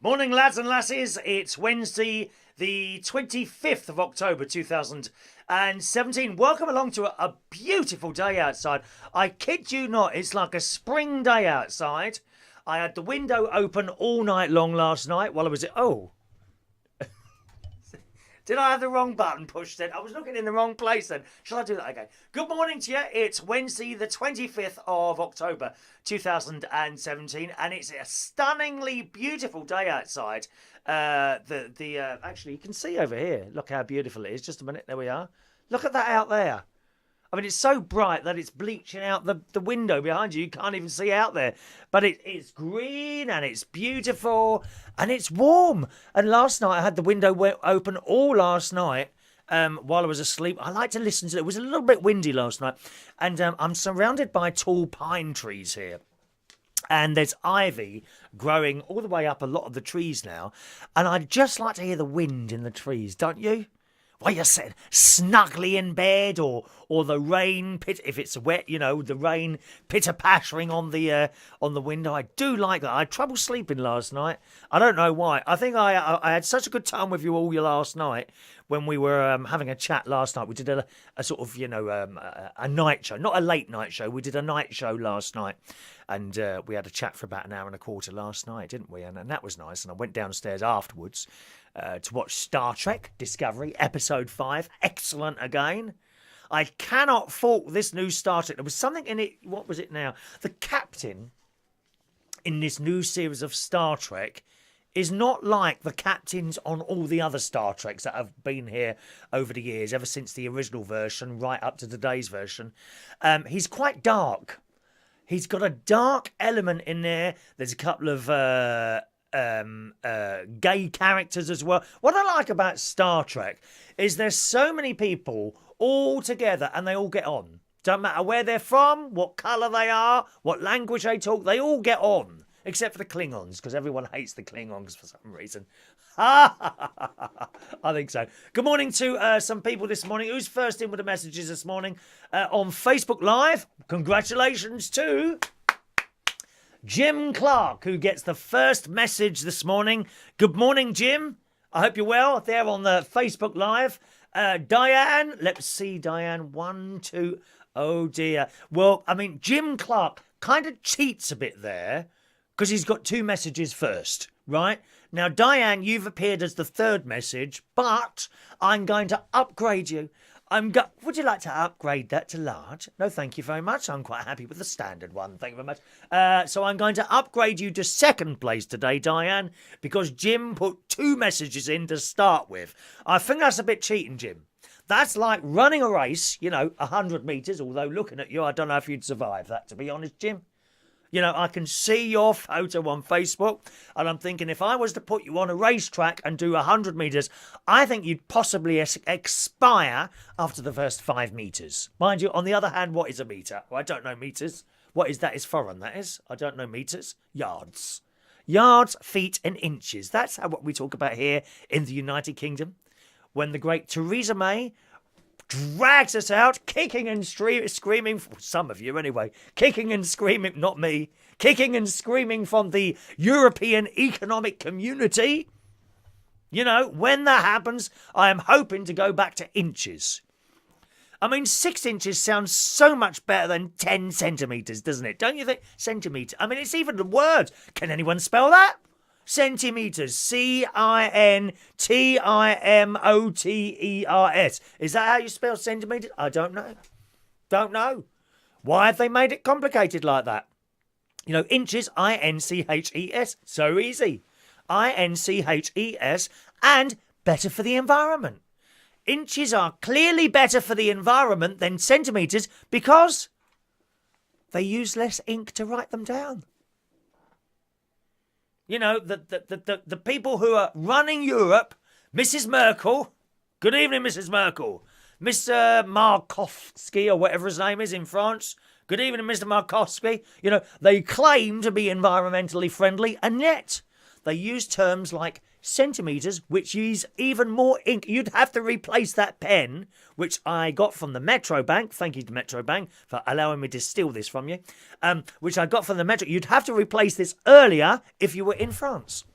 Morning, lads and lassies. It's Wednesday, the 25th of October, 2017. Welcome along to a beautiful day outside. I kid you not, it's like a spring day outside. I had the window open all night long last night while I was... Oh. Did I have the wrong button pushed then? I was looking in the wrong place then. Shall I do that again? Good morning to you. It's Wednesday, the 25th of October, 2017, and it's a stunningly beautiful day outside. Actually, you can see over here. Look how beautiful it is. Just a minute. There we are. Look at that out there. I mean, it's so bright that it's bleaching out the window behind you. You can't even see out there. But it's green and it's beautiful and it's warm. And last night I had the window open all last night while I was asleep. I like to listen to it. It was a little bit windy last night. And I'm surrounded by tall pine trees here. And there's ivy growing all the way up a lot of the trees now. And I'd just like to hear the wind in the trees, don't you? While you're sitting snugly in bed, or the rain if it's wet, you know, the rain pitter-pattering on the window. I do like that. I had trouble sleeping last night. I don't know why. I think I had such a good time with you all last night when we were having a chat last night. We did a sort of, you know, a night show, not a late night show. We did a night show last night, and we had a chat for about an hour and a quarter last night, didn't we? And that was nice. And I went downstairs afterwards to watch Star Trek Discovery, Episode 5. Excellent again. I cannot fault this new Star Trek. There was something in it. What was it now? The captain in this new series of Star Trek is not like the captains on all the other Star Treks that have been here over the years, ever since the original version right up to today's version. He's quite dark. He's got a dark element in there. There's a couple of gay characters as well. What I like about Star Trek is there's so many people all together and they all get on. Don't matter where they're from, what colour they are, what language they talk, they all get on. Except for the Klingons, because everyone hates the Klingons for some reason. I think so. Good morning to some people this morning. Who's first in with the messages this morning? On Facebook Live, congratulations to Jim Clark, who gets the first message this morning. Good morning, Jim. I hope you're well there on the Facebook Live. Diane, let's see, Diane. 1, 2. Oh, dear. Well, I mean, Jim Clark kind of cheats a bit there because he's got 2 messages first, right? Now, Diane, you've appeared as the 3rd message, but I'm going to upgrade you. Would you like to upgrade that to large? No, thank you very much. I'm quite happy with the standard one. Thank you very much. So I'm going to upgrade you to 2nd place today, Diane, because Jim put 2 messages in to start with. I think that's a bit cheating, Jim. That's like running a race, you know, 100 metres, although looking at you, I don't know if you'd survive that, to be honest, Jim. You know, I can see your photo on Facebook, and I'm thinking if I was to put you on a racetrack and do 100 metres, I think you'd possibly expire after the first 5 metres. Mind you, on the other hand, what is a metre? Well, I don't know metres. What is that? Is foreign, that is. I don't know metres. Yards. Yards, feet and inches. That's how what we talk about here in the United Kingdom. When the great Theresa May drags us out, kicking and screaming, some of you anyway, kicking and screaming, not me, kicking and screaming from the European Economic Community. You know, when that happens, I am hoping to go back to inches. I mean, 6 inches sounds so much better than 10 centimetres, doesn't it? Don't you think? Centimetre. I mean, it's even the word. Can anyone spell that? Centimetres. Cintimoters. Is that how you spell centimetres? I don't know. Don't know. Why have they made it complicated like that? You know, inches, INCHES. So easy. INCHES, and better for the environment. Inches are clearly better for the environment than centimetres because they use less ink to write them down. You know, the people who are running Europe, Mrs. Merkel, good evening, Mrs. Merkel, Mr. Markovsky, or whatever his name is in France, good evening, Mr. Markovsky, you know, they claim to be environmentally friendly, and yet they use terms like centimetres, which use even more ink. You'd have to replace that pen, which I got from the Metro Bank. Thank you to Metro Bank for allowing me to steal this from you. Which I got from the Metro. You'd have to replace this earlier if you were in France.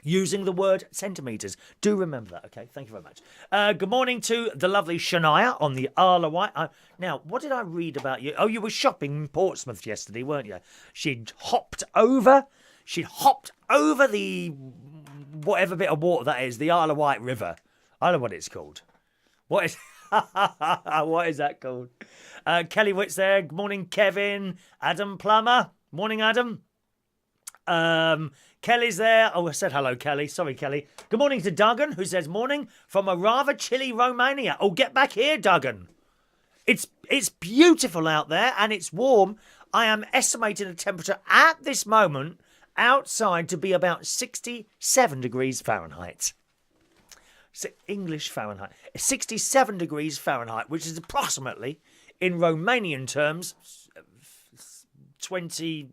using the word centimetres. Do remember that, okay? Thank you very much. Good morning to the lovely Shania on the Isle of Wight. Now, what did I read about you? Oh, you were shopping in Portsmouth yesterday, weren't you? She'd hopped over the whatever bit of water that is, the Isle of Wight River. I don't know what it's called. What is what is that called? Kelly Witt's there. Good morning, Kevin. Adam Plummer. Morning, Adam. Kelly's there. Oh, I said hello, Kelly. Sorry, Kelly. Good morning to Duggan, who says morning from a rather chilly Romania. Oh, get back here, Duggan. It's beautiful out there and it's warm. I am estimating the temperature at this moment outside to be about 67 degrees Fahrenheit. English Fahrenheit. 67 degrees Fahrenheit, which is approximately, in Romanian terms, 22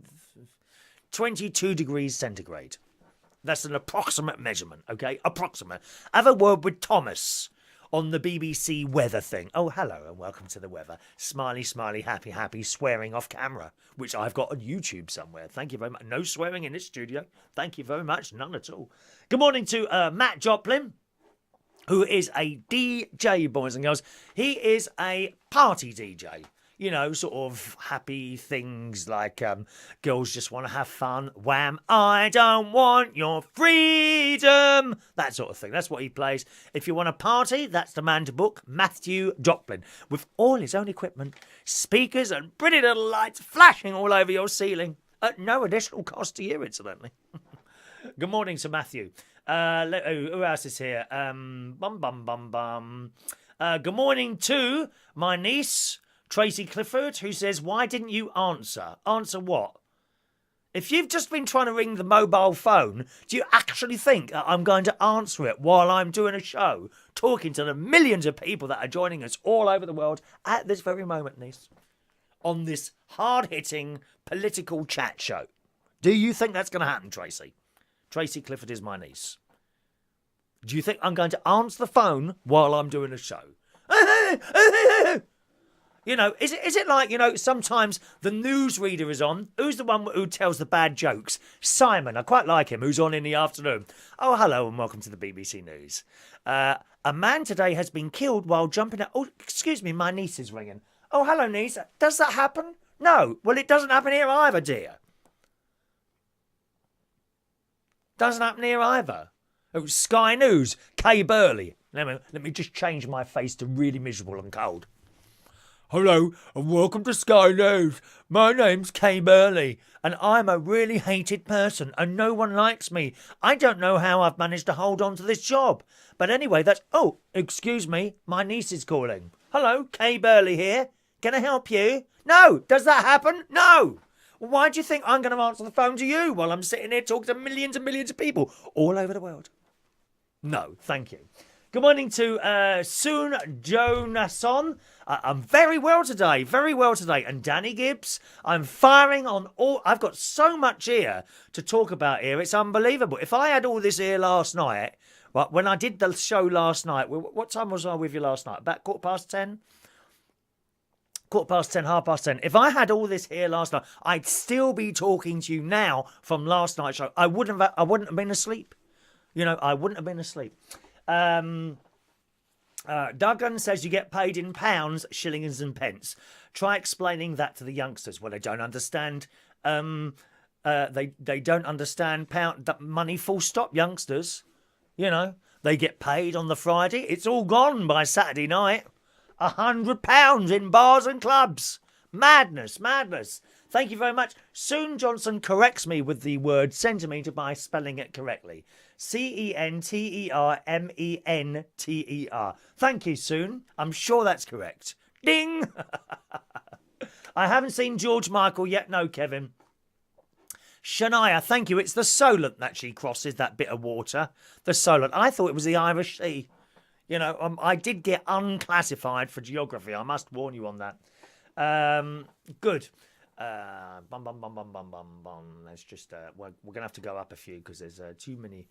degrees centigrade. That's an approximate measurement, okay? Approximate. Have a word with Thomas on the BBC weather thing. Oh, hello and welcome to the weather. Smiley, smiley, happy, happy, swearing off camera, which I've got on YouTube somewhere. Thank you very much. No swearing in this studio. Thank you very much. None at all. Good morning to Matt Joplin, who is a DJ, boys and girls. He is a party DJ. You know, sort of happy things like girls just want to have fun. Wham, I don't want your freedom. That sort of thing. That's what he plays. If you want a party, that's the man to book, Matthew Joplin. With all his own equipment, speakers and pretty little lights flashing all over your ceiling. No additional cost to you, incidentally. Good morning to Matthew. Who else is here? Good morning to my niece, Tracy Clifford, who says, why didn't you answer? Answer what? If you've just been trying to ring the mobile phone, do you actually think I'm going to answer it while I'm doing a show, talking to the millions of people that are joining us all over the world at this very moment, niece, on this hard-hitting political chat show? Do you think that's going to happen, Tracy? Tracy Clifford is my niece. Do you think I'm going to answer the phone while I'm doing a show? You know, is it like, you know, sometimes the newsreader is on. Who's the one who tells the bad jokes? Simon. I quite like him, who's on in the afternoon. Oh, hello and welcome to the BBC News. A man today has been killed while jumping out. Oh, excuse me, my niece is ringing. Oh, hello, niece. Does that happen? No. Well, it doesn't happen here either, dear. Doesn't happen here either. Oh, Sky News. Kay Burley. Let me just change my face to really miserable and cold. Hello and welcome to Sky News. My name's Kay Burley and I'm a really hated person and no one likes me. I don't know how I've managed to hold on to this job. But anyway, that's... Oh, excuse me. My niece is calling. Hello, Kay Burley here. Can I help you? No. Does that happen? No. Why do you think I'm going to answer the phone to you while I'm sitting here talking to millions and millions of people all over the world? No, thank you. Good morning to Sune Jonasson. I'm very well today, And Danny Gibbs, I'm firing on all... I've got so much here to talk about here. It's unbelievable. If I had all this here last night, right, when I did the show last night, what time was I with you last night? About 10:15? 10:15, 10:30. If I had all this here last night, I'd still be talking to you now from last night's show. I wouldn't have been asleep. You know, I wouldn't have been asleep. Duggan says you get paid in pounds, shillings and pence. Try explaining that to the youngsters. Well, they don't understand. They don't understand money. Full stop. Youngsters, you know, they get paid on the Friday. It's all gone by Saturday night. £100 in bars and clubs. Madness. Thank you very much. Sune Johnson corrects me with the word centimetre by spelling it correctly. CENTERMENTER. Thank you, Sune. I'm sure that's correct. Ding! I haven't seen George Michael yet. No, Kevin. Shania, thank you. It's the Solent that she crosses, that bit of water. The Solent. I thought it was the Irish Sea. You know, I did get unclassified for geography. I must warn you on that. Good. Let's just... we're going to have to go up a few because there's too many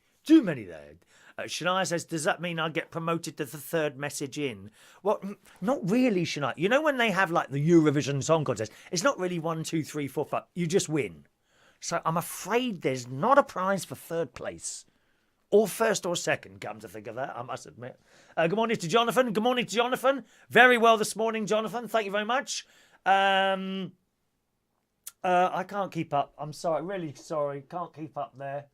there. Shania says, does that mean I get promoted to the third message in? Well, not really, Shania. You know when they have like the Eurovision Song Contest, it's not really 1, 2, 3, 4, 5. You just win. So I'm afraid there's not a prize for third place. Or first or second, come to think of that, I must admit. Good morning to Jonathan. Good morning to Jonathan. Very well this morning, Jonathan. Thank you very much. I can't keep up. I'm sorry, really sorry. Can't keep up there.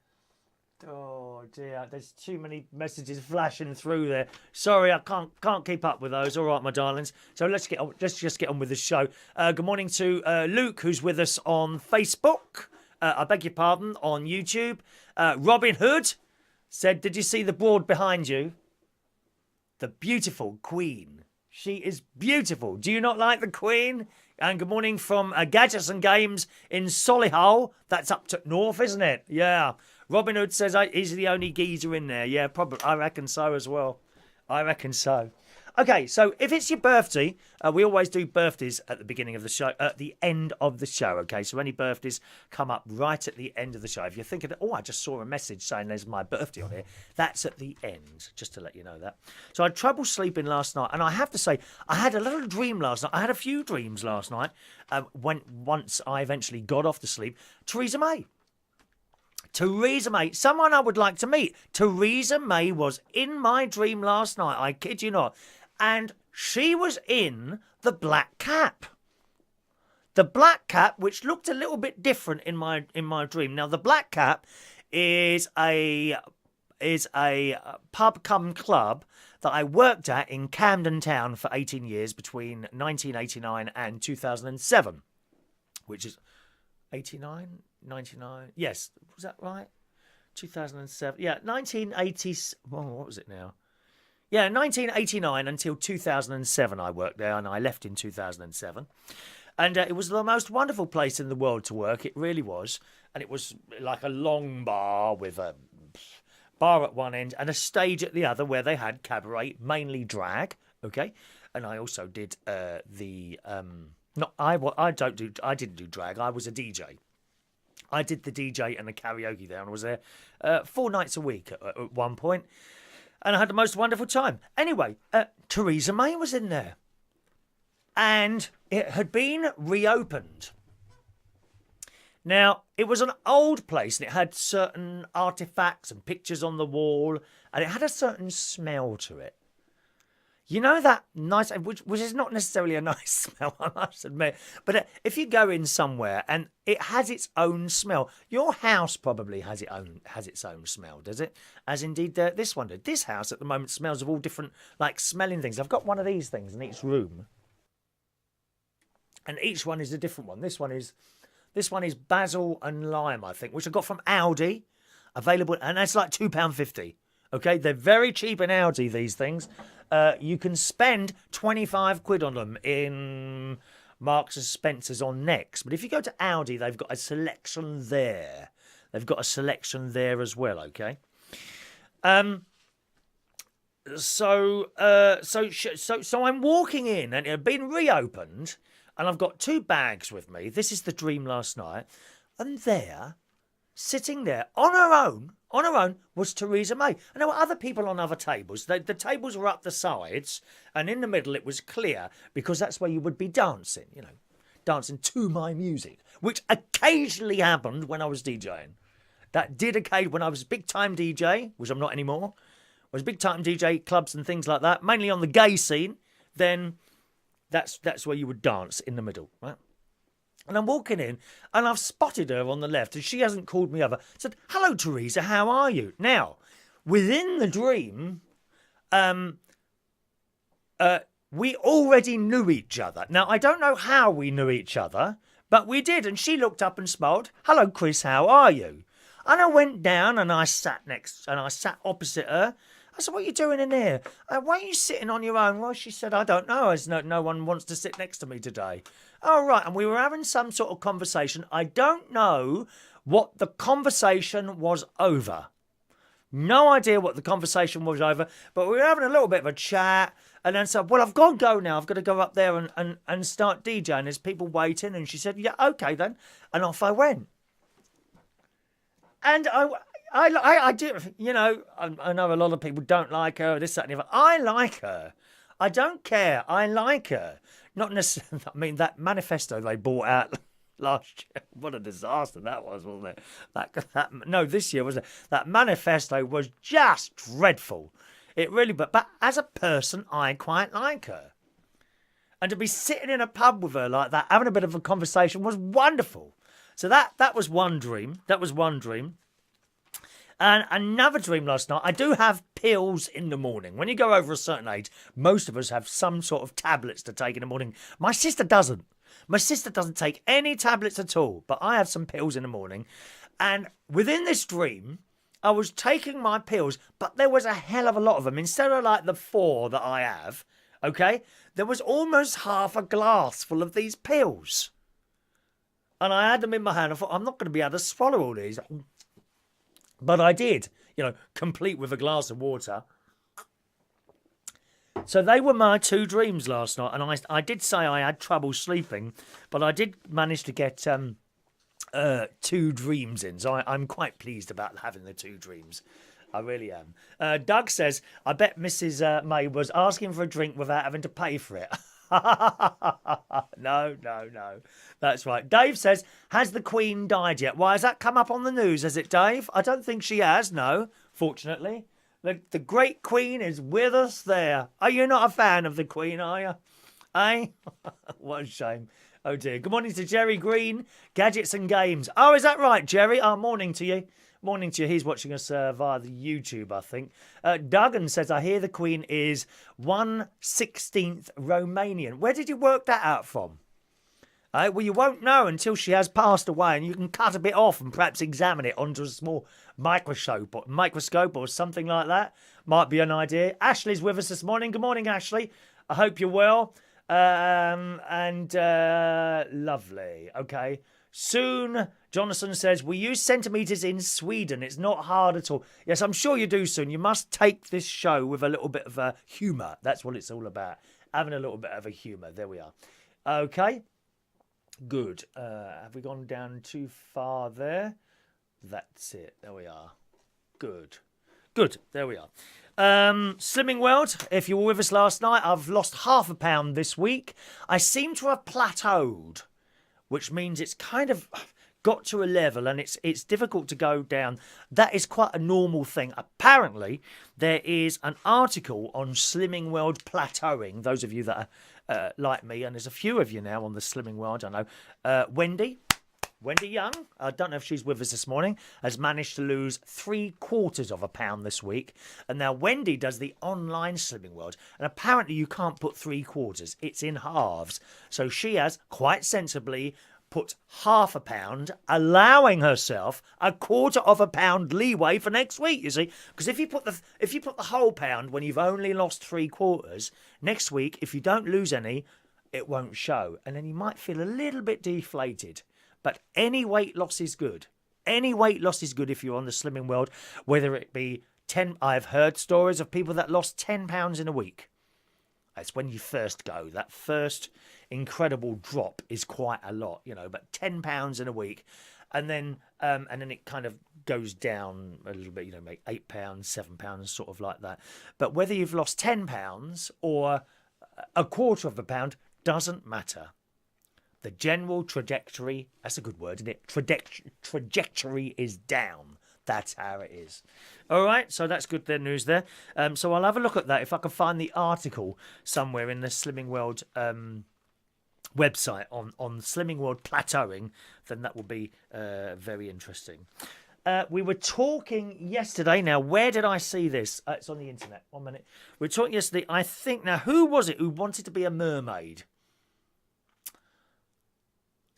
Oh dear, there's too many messages flashing through there. Sorry, I can't keep up with those. All right, my darlings. So let's just get on with the show. Good morning to Luke, who's with us on Facebook. I beg your pardon, on YouTube. Robin Hood said, "Did you see the board behind you? The beautiful Queen. She is beautiful. Do you not like the Queen?" And good morning from Gadgets and Games in Solihull. That's up to north, isn't it? Yeah. Robin Hood says he's the only geezer in there. Yeah, probably. I reckon so as well. I reckon so. Okay, so if it's your birthday, we always do birthdays at the beginning of the show, at the end of the show, okay? So any birthdays come up right at the end of the show. If you're thinking, oh, I just saw a message saying there's my birthday on here, that's at the end, just to let you know that. So I had trouble sleeping last night, and I have to say, I had a little dream last night. I had a few dreams last night once I eventually got off to sleep. Theresa May, someone I would like to meet. Theresa May was in my dream last night, I kid you not. And she was in the black cap. The black cap, which looked a little bit different in my dream. Now, the black cap is a pub cum club that I worked at in Camden Town for 18 years between 1989 and 2007, which is 89, 99. Yes, was that right? 2007. Yeah, 1980. Well, what was it now? Yeah, 1989 until 2007 I worked there, and I left in 2007. And it was the most wonderful place in the world to work. It really was. And it was like a long bar with a bar at one end and a stage at the other where they had cabaret, mainly drag, okay? And I also did I didn't do drag. I was a DJ. I did the DJ and the karaoke there, and I was there 4 nights a week at one point. And I had the most wonderful time. Anyway, Theresa May was in there. And it had been reopened. Now, it was an old place, and it had certain artefacts and pictures on the wall, and it had a certain smell to it. You know that nice, which is not necessarily a nice smell, I must admit. But if you go in somewhere and it has its own smell, your house probably has its own smell, does it? As indeed this one did. This house at the moment smells of all different, like, smelling things. I've got one of these things in each room, and each one is a different one. This one is basil and lime, I think, which I got from ALDI, available, and that's like £2.50. Okay, they're very cheap in ALDI, these things. You can spend 25 quid on them in Marks and Spencer's on Next. But if you go to ALDI, they've got a selection there. They've got a selection there as well, okay? So I'm walking in, and it had been reopened, and I've got 2 bags with me. This is the dream last night. And there, sitting there on her own, was Theresa May. And there were other people on other tables. The tables were up the sides, and in the middle it was clear, because that's where you would be dancing, you know, dancing to my music, which occasionally happened when I was DJing. That did occasionally, when I was a big-time DJ, which I'm not anymore, was big-time DJ, clubs and things like that, mainly on the gay scene, then that's where you would dance in the middle, right? And I'm walking in, and I've spotted her on the left, and she hasn't called me over. I said, "Hello, Theresa, how are you?" Now, within the dream, we already knew each other. Now, I don't know how we knew each other, but we did, and she looked up and smiled. "Hello, Chris, how are you?" And I went down, and I sat opposite her. I said, "What are you doing in here? Why are you sitting on your own?" Well, she said, "I don't know. No one wants to sit next to me today." Oh, right. And we were having some sort of conversation. I don't know what the conversation was over. No idea what the conversation was over. But we were having a little bit of a chat. And then said, "Well, I've got to go now. I've got to go up there and start DJing. There's people waiting." And she said, "Yeah, okay then." And off I went. And I do, you know, I know a lot of people don't like her, this, that, and the other. I like her. I don't care. I like her. Not necessarily, I mean, that manifesto they bought out last year. What a disaster that was, wasn't it? No, this year was that manifesto was just dreadful. It really, but as a person, I quite like her. And to be sitting in a pub with her like that, having a bit of a conversation, was wonderful. So that was one dream. That was one dream. And another dream last night, I do have pills in the morning. When you go over a certain age, most of us have some sort of tablets to take in the morning. My sister doesn't. My sister doesn't take any tablets at all, but I have some pills in the morning. And within this dream, I was taking my pills, but there was a hell of a lot of them. Instead of like the 4 that I have, okay, there was almost half a glass full of these pills. And I had them in my hand. I thought, I'm not going to be able to swallow all these. But I did, complete with a glass of water. So they were my 2 dreams last night. And I did say I had trouble sleeping, but I did manage to get 2 dreams in. So I'm quite pleased about having the 2 dreams. I really am. Doug says, I bet Mrs. May was asking for a drink without having to pay for it. No. That's right. Dave says, has the Queen died yet? Why, has that come up on the news, has it, Dave? I don't think she has, no, fortunately. The great Queen is with us there. Are you not a fan of the Queen, are you? Eh? What a shame. Oh, dear. Good morning to Jerry Green, Gadgets and Games. Oh, is that right, Jerry? Oh, morning to you. Morning to you. He's watching us via the YouTube, I think. Duggan says, I hear the Queen is 1/16th Romanian. Where did you work that out from? Well, you won't know until she has passed away, and you can cut a bit off and perhaps examine it onto a small microscope or something like that. Might be an idea. Ashley's with us this morning. Good morning, Ashley. I hope you're well. Lovely. Okay. Sune, Jonasson says, we use centimetres in Sweden. It's not hard at all. Yes, I'm sure you do, Sune. You must take this show with a little bit of humour. That's what it's all about. Having a little bit of a humour. There we are. Okay. Good. Have we gone down too far there? That's it. There we are. Good. There we are. Slimming World, if you were with us last night, I've lost half a pound this week. I seem to have plateaued, which means it's kind of got to a level and it's difficult to go down. That is quite a normal thing. Apparently, there is an article on Slimming World plateauing. Those of you that are like me, and there's a few of you now on the Slimming World, I know. Wendy Young, I don't know if she's with us this morning, has managed to lose 3/4 of a pound this week. And now Wendy does the online Slimming World. And apparently you can't put 3/4. It's in halves. So she has, quite sensibly, put half a pound, allowing herself 1/4 of a pound leeway for next week, you see. Because if you put the whole pound when you've only lost 3/4, next week, if you don't lose any, it won't show. And then you might feel a little bit deflated. But any weight loss is good. Any weight loss is good if you're on the Slimming World, whether it be 10. I've heard stories of people that lost 10 pounds in a week. That's when you first go. That first incredible drop is quite a lot, but 10 pounds in a week. And then it kind of goes down a little bit, make 8 pounds, 7 pounds, sort of like that. But whether you've lost 10 pounds or 1/4 of a pound doesn't matter. The general trajectory, that's a good word, isn't it? Trajectory is down. That's how it is. All right, so that's good news there. So I'll have a look at that. If I can find the article somewhere in the Slimming World website on Slimming World plateauing, then that will be very interesting. We were talking yesterday. Now, where did I see this? It's on the internet. 1 minute. We were talking yesterday, I think. Now, who was it who wanted to be a mermaid?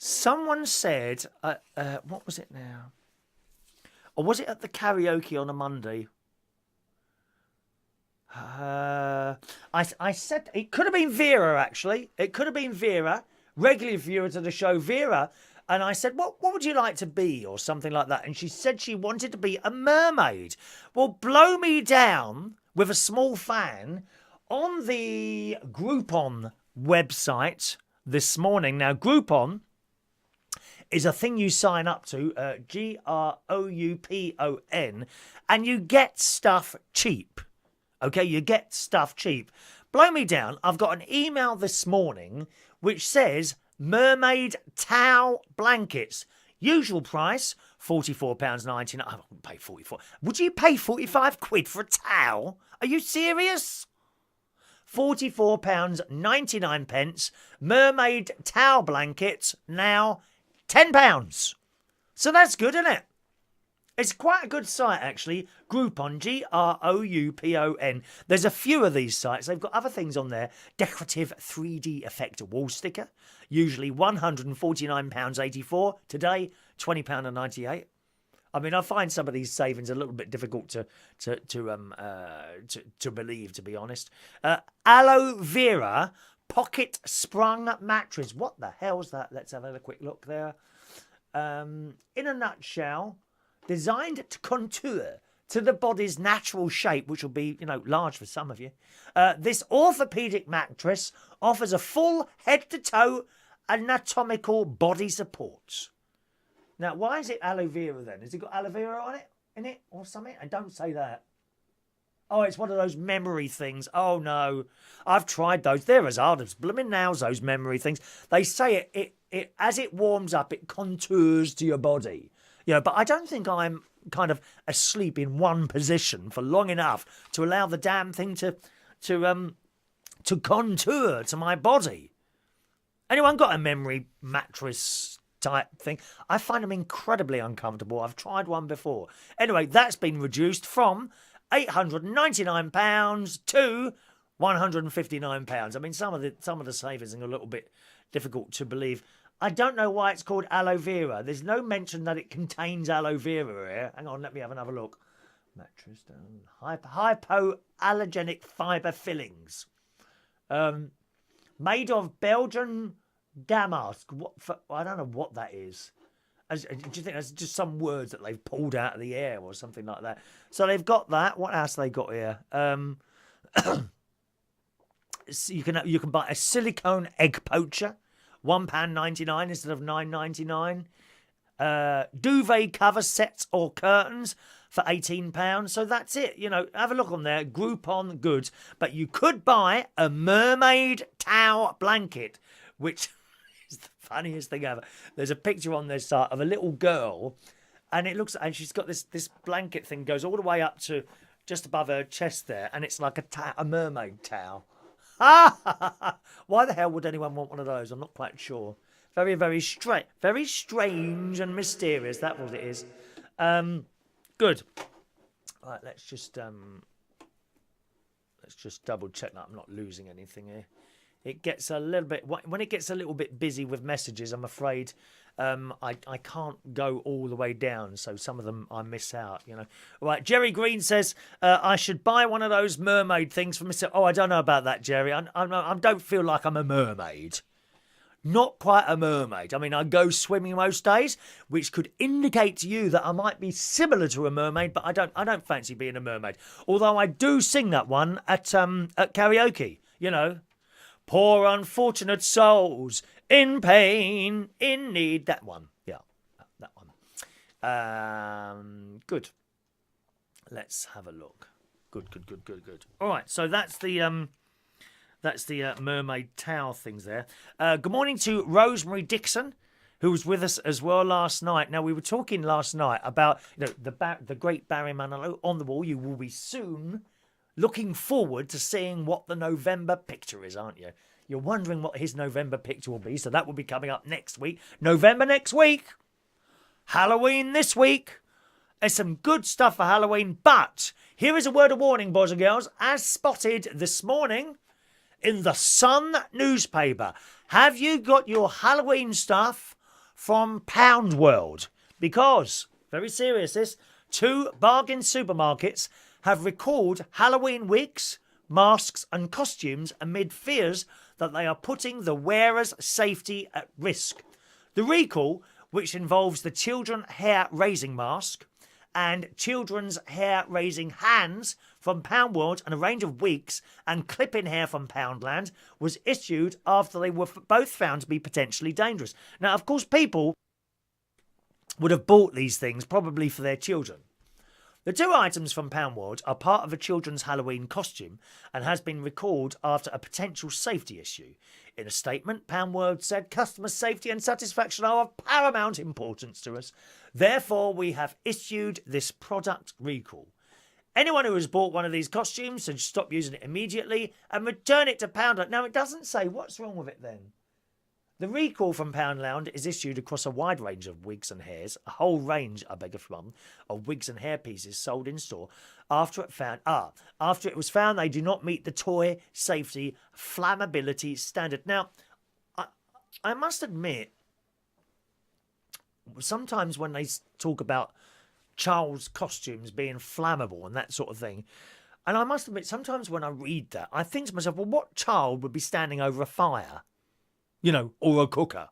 Someone said, what was it now? Or was it at the karaoke on a Monday? I said, it could have been Vera, actually. It could have been Vera, regular viewer to the show, Vera. And I said, what would you like to be? Or something like that. And she said she wanted to be a mermaid. Well, blow me down with a small fan on the Groupon website this morning. Now, Groupon is a thing you sign up to, Groupon, and you get stuff cheap. Okay, you get stuff cheap. Blow me down, I've got an email this morning which says Mermaid towel blankets. Usual price, £44.99. I wouldn't pay 44. Would you pay 45 quid for a towel? Are you serious? £44.99. Mermaid towel blankets, now £10. So that's good, isn't it? It's quite a good site, actually. Groupon, Groupon. There's a few of these sites. They've got other things on there. Decorative 3D effect wall sticker. Usually £149.84. Today, £20.98. I mean, I find some of these savings a little bit difficult to believe, to be honest. Aloe Vera pocket sprung mattress. What the hell's that? Let's have a quick look there. In a nutshell, designed to contour to the body's natural shape, which will be, large for some of you. This orthopedic mattress offers a full head-to-toe anatomical body support. Now, why is it aloe vera then? Has it got aloe vera on it, in it, or something? And don't say that. Oh, it's one of those memory things. Oh, no. I've tried those. They're as hard as blooming nails, those memory things. They say it as it warms up, it contours to your body. But I don't think I'm kind of asleep in one position for long enough to allow the damn thing to contour to my body. Anyone got a memory mattress type thing? I find them incredibly uncomfortable. I've tried one before. Anyway, that's been reduced from £899 to £159. I mean, some of the savings are a little bit difficult to believe. I don't know why it's called aloe vera. There's no mention that it contains aloe vera here. Hang on, let me have another look. Mattress down. Hypoallergenic fibre fillings. Made of Belgian damask. I don't know what that is. Do you think that's just some words that they've pulled out of the air or something like that? So they've got that. What else have they got here? You can buy a silicone egg poacher, £1.99 instead of £9.99. Duvet cover sets or curtains for £18. So that's it. Have a look on there. Groupon goods. But you could buy a mermaid towel blanket, which is the funniest thing ever. There's a picture on their site of a little girl, and she's got this blanket thing goes all the way up to just above her chest there, and it's like a mermaid towel. Why the hell would anyone want one of those? I'm not quite sure. Very, very strange and mysterious. That's what it is. Good. Right, let's just double check that I'm not losing anything here. It gets a little bit when it gets a little bit busy with messages. I'm afraid I can't go all the way down, so some of them I miss out. Right. Jerry Green says I should buy one of those mermaid things for myself. Oh, I don't know about that, Jerry. I don't feel like I'm a mermaid. Not quite a mermaid. I mean, I go swimming most days, which could indicate to you that I might be similar to a mermaid, but I don't fancy being a mermaid. Although I do sing that one at karaoke. Poor unfortunate souls in pain, in need. That one. Yeah, that one. Good. Let's have a look. Good. All right, so that's the mermaid towel things there. Good morning to Rosemary Dixon, who was with us as well last night. Now, we were talking last night about the great Barry Manilow on the wall. You will be soon looking forward to seeing what the November picture is, aren't you? You're wondering what his November picture will be, so that will be coming up next week. November next week. Halloween this week. There's some good stuff for Halloween, but here is a word of warning, boys and girls. As spotted this morning in the Sun newspaper, have you got your Halloween stuff from Pound World? Because, very serious this, 2 bargain supermarkets have recalled Halloween wigs, masks and costumes amid fears that they are putting the wearer's safety at risk. The recall, which involves the children hair raising mask and children's hair raising hands from Pound World and a range of wigs and clip-in hair from Poundland, was issued after they were both found to be potentially dangerous. Now, of course, people would have bought these things probably for their children. The two items from Pound World are part of a children's Halloween costume and has been recalled after a potential safety issue. In a statement, Pound World said customer safety and satisfaction are of paramount importance to us. Therefore, we have issued this product recall. Anyone who has bought one of these costumes should stop using it immediately and return it to Poundland. Now, it doesn't say what's wrong with it then. The recall from Poundland is issued across a wide range of wigs and hairs, a whole range, I beg your pardon, of wigs and hair pieces sold in store after it was found they do not meet the toy safety flammability standard. Now, I must admit, sometimes when they talk about child's costumes being flammable and that sort of thing, and I must admit, sometimes when I read that, I think to myself, well, what child would be standing over a fire? Or a cooker.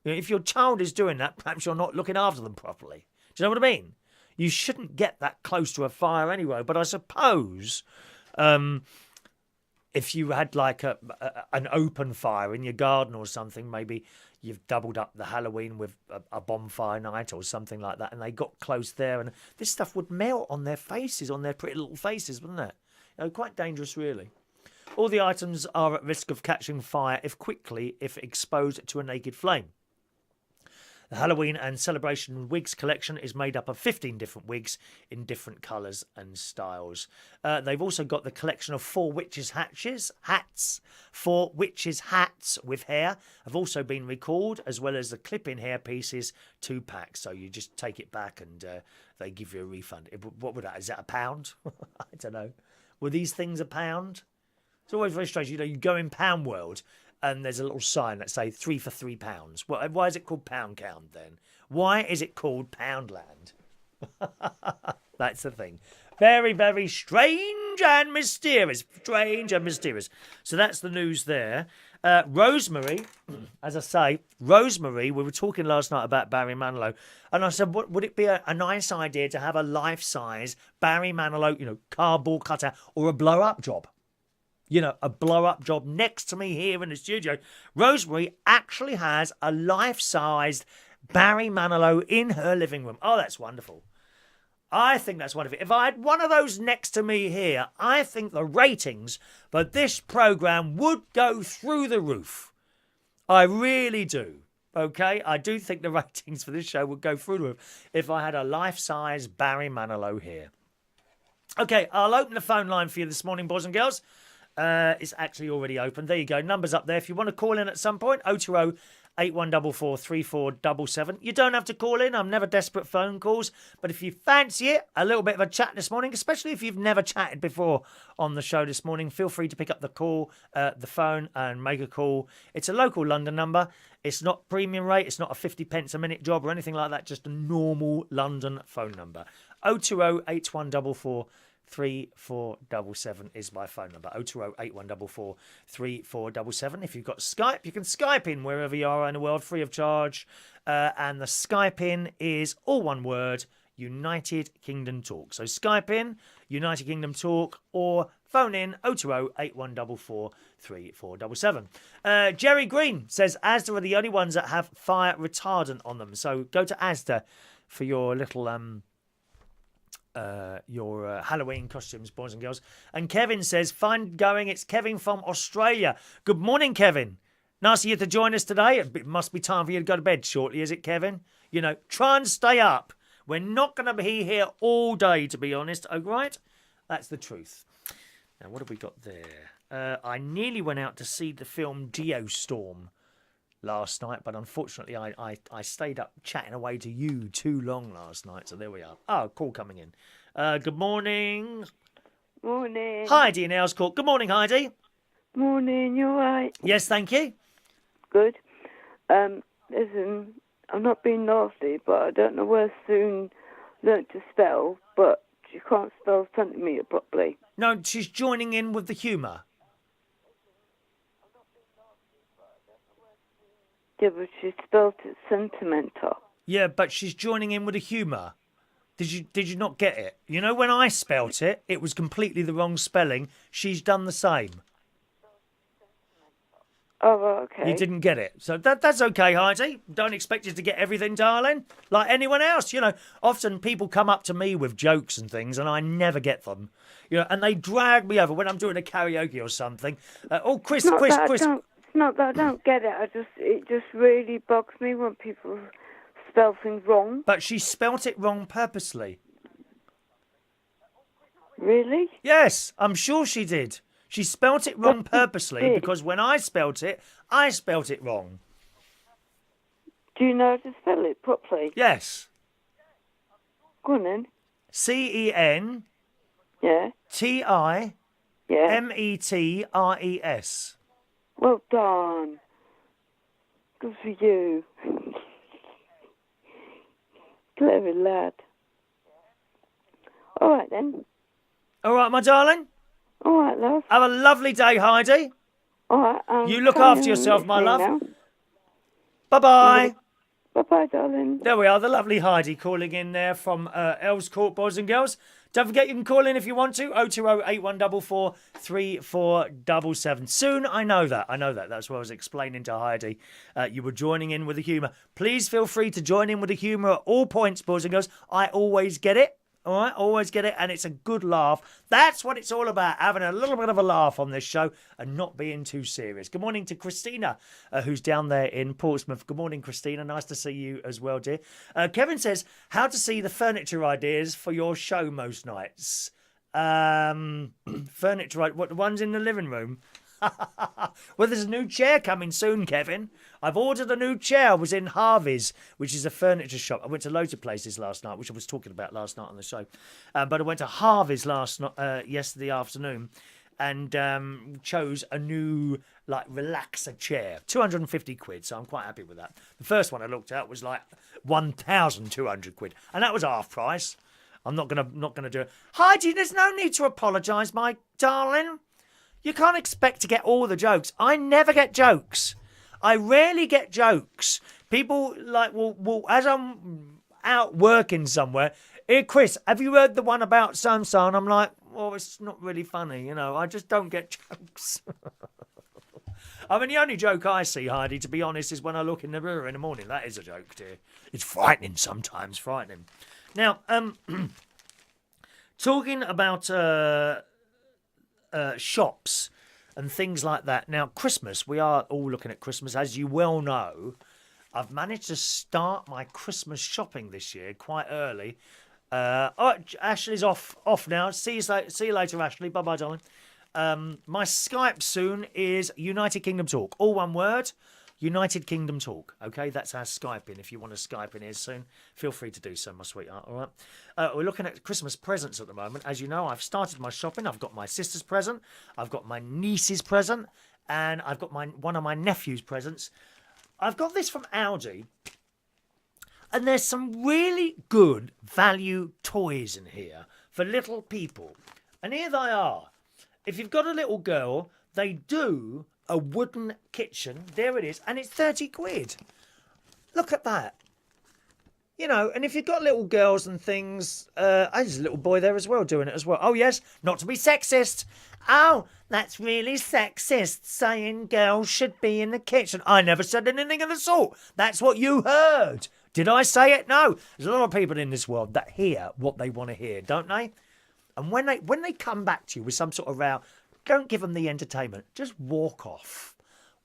If your child is doing that, perhaps you're not looking after them properly. Do you know what I mean? You shouldn't get that close to a fire anyway. But I suppose if you had like an open fire in your garden or something, maybe you've doubled up the Halloween with a bonfire night or something like that, and they got close there, and this stuff would melt on their faces, on their pretty little faces, wouldn't it? Quite dangerous, really. All the items are at risk of catching fire if exposed to a naked flame. The Halloween and Celebration Wigs collection is made up of 15 different wigs in different colours and styles. They've also got the collection of 4 witches' hats. 4 witches' hats with hair have also been recalled, as well as the clip-in hair pieces, 2 packs. So you just take it back and they give you a refund. What would that? Is that £1? I don't know. Were these things £1? It's always very strange. You go in Pound World and there's a little sign that say 3 for £3. Well, why is it called Pound Count then? Why is it called Poundland? That's the thing. Very, very strange and mysterious. Strange and mysterious. So that's the news there. Rosemary, as I say, we were talking last night about Barry Manilow, and I said, would it be a nice idea to have a life-size Barry Manilow, cardboard cutout or a blow-up job? A blow-up job next to me here in the studio. Rosemary actually has a life-sized Barry Manilow in her living room. Oh, that's wonderful. I think that's wonderful. If I had one of those next to me here, I think the ratings for this programme would go through the roof. I really do. Okay? I do think the ratings for this show would go through the roof if I had a life-size Barry Manilow here. Okay, I'll open the phone line for you this morning, boys and girls. It's actually already open. There you go. Numbers up there. If you want to call in at some point, 020 8144 3477. You don't have to call in. I'm never desperate phone calls. But if you fancy it, a little bit of a chat this morning, especially if you've never chatted before on the show this morning, feel free to pick up the phone and make a call. It's a local London number. It's not premium rate. It's not a 50 pence a minute job or anything like that. Just a normal London phone number. 020 8144 3477 is my phone number. 020 8144 3477. If you've got Skype, you can Skype in wherever you are in the world, free of charge. And the Skype in is all one word, United Kingdom Talk. So Skype in, United Kingdom Talk, or phone in 020 8144 3477. Jerry Green says Asda are the only ones that have fire retardant on them. So go to Asda for your little your Halloween costumes, boys and girls. And Kevin says, fine going. It's Kevin from Australia. Good morning, Kevin. Nice of you to join us today. It must be time for you to go to bed shortly, is it, Kevin? Try and stay up. We're not going to be here all day, to be honest. Oh, right? That's the truth. Now, what have we got there? I nearly went out to see the film Geostorm last night, but unfortunately I stayed up chatting away to you too long last night, so there we are. Oh, call coming in. Good morning. Morning. Heidi in Earls Court. Good morning, Heidi. Morning, you alright? Yes, thank you. Good. Listen, I'm not being nasty, but I don't know where Sune learnt to spell, but she can't spell centimetre properly. No, she's joining in with the humour. Yeah, but she spelled it sentimental. Yeah, but she's joining in with the humour. Did you not get it? When I spelt it, it was completely the wrong spelling. She's done the same. Oh, well, okay. You didn't get it. So that's okay, Heidi. Don't expect you to get everything, darling. Like anyone else, often people come up to me with jokes and things and I never get them. And they drag me over when I'm doing a karaoke or something. Chris. It's not that I don't get it. It just really bugs me when people spell things wrong. But she spelt it wrong purposely. Really? Yes, I'm sure she did. She spelt it wrong purposely because when I spelt it wrong. Do you know how to spell it properly? Yes. Go on then. CEN. Yeah. TI. Yeah. METRES. Well done. Good for you. Clever lad. All right then. All right, my darling. All right, love. Have a lovely day, Heidi. All right. You look after yourself, my love. Now. Bye-bye. Bye-bye, darling. There we are, the lovely Heidi calling in there from Earls Court, boys and girls. Don't forget you can call in if you want to, 020-8144-3477. Soon, I know that. That's what I was explaining to Heidi. You were joining in with the humour. Please feel free to join in with the humour at all points, boys and girls. I always get it. All right, always get it, and it's a good laugh. That's what it's all about, having a little bit of a laugh on this show and not being too serious. Good morning to Christina, who's down there in Portsmouth. Good morning, Christina. Nice to see you as well, dear. Kevin says, how to see the furniture ideas for your show most nights. Furniture, what, the ones in the living room? Well, there's a new chair coming soon, Kevin. I've ordered a new chair. I was in Harvey's, which is a furniture shop. I went to loads of places last night, which I was talking about last night on the show. But I went to Harvey's yesterday afternoon and chose a new, relaxer chair. 250 quid, so I'm quite happy with that. The first one I looked at was 1,200 quid, and that was half price. I'm not gonna do it. Heidi, there's no need to apologise, my darling. You can't expect to get all the jokes. I never get jokes. I rarely get jokes. People will as I'm out working somewhere, here, Chris, have you heard the one about so-and-so? And I'm like, well, it's not really funny, I just don't get jokes. I mean, the only joke I see, Heidi, to be honest, is when I look in the mirror in the morning. That is a joke, dear. It's frightening sometimes, frightening. Now, talking about shops and things like that. Now, Christmas, we are all looking at Christmas. As you well know, I've managed to start my Christmas shopping this year quite early. Ashley's off now. See you later, Ashley. Bye-bye, darling. My Skype soon is United Kingdom Talk. All one word. United Kingdom Talk. Okay, that's our Skype in. If you want to Skype in here soon, feel free to do so, my sweetheart. All right. We're looking at Christmas presents at the moment. As you know, I've started my shopping. I've got my sister's present. I've got my niece's present. And I've got one of my nephew's presents. I've got this from ALDI. And there's some really good value toys in here for little people. And here they are. If you've got a little girl, they do a wooden kitchen. There it is. And it's 30 quid. Look at that. And if you've got little girls and things, there's a little boy there as well doing it as well. Oh, yes, not to be sexist. Oh, that's really sexist, saying girls should be in the kitchen. I never said anything of the sort. That's what you heard. Did I say it? No. There's a lot of people in this world that hear what they want to hear, don't they? And when they come back to you with some sort of row, don't give them the entertainment. Just walk off.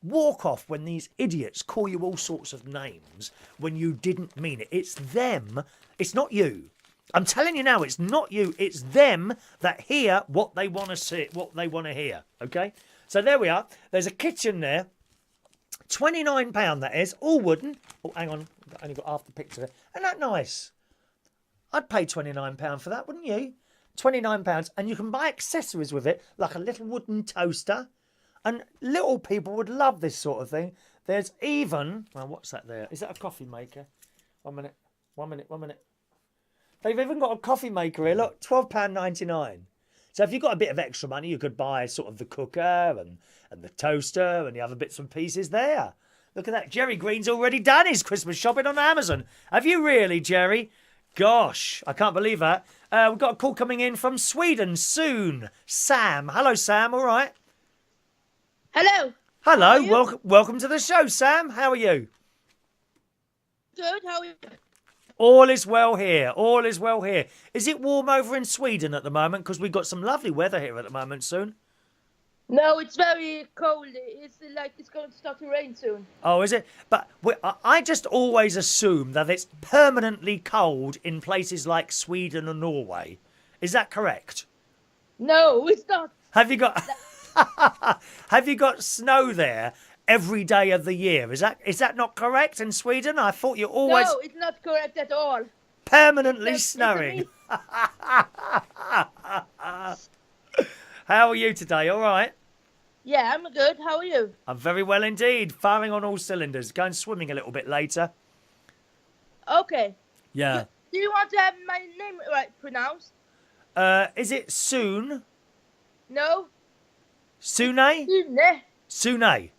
Walk off when these idiots call you all sorts of names when you didn't mean it. It's them. It's not you. I'm telling you now, it's not you. It's them that hear what they want to see, what they want to hear. Okay? So there we are. There's a kitchen there. £29 that is. All wooden. Oh, hang on. I've only got half the picture there. Isn't that nice? I'd pay £29 for that, wouldn't you? £29, and you can buy accessories with it, like a little wooden toaster. And little people would love this sort of thing. There's even... Well, what's that there? Is that a coffee maker? One minute. They've even got a coffee maker here. Look, £12.99. So if you've got a bit of extra money, you could buy sort of the cooker and the toaster and the other bits and pieces there. Look at that. Jerry Green's already done his Christmas shopping on Amazon. Have you really, Jerry? Gosh, I can't believe that. We've got a call coming in from Sweden soon. Sam. Hello, Sam. All right? Hello. Hello, welcome to the show, Sam. How are you? Good, how are you? All is well here. All is well here. Is it warm over in Sweden at the moment? Because we've got some lovely weather here at the moment soon. No, it's very cold. It's like it's going to start to rain soon. Oh, is it? But I just always assume that it's permanently cold in places like Sweden and Norway. Is that correct? No, it's not. Have you got have you got snow there every day of the year? Is that not correct in Sweden? I thought you always No, it's not correct at all. permanently snowing. How are you today? All right? Yeah, I'm good. How are you? I'm very well indeed. Firing on all cylinders. Going swimming a little bit later. Okay. Yeah. Do you want to have my name right pronounced? Is it Sune? No. Sune? Sune. Sune.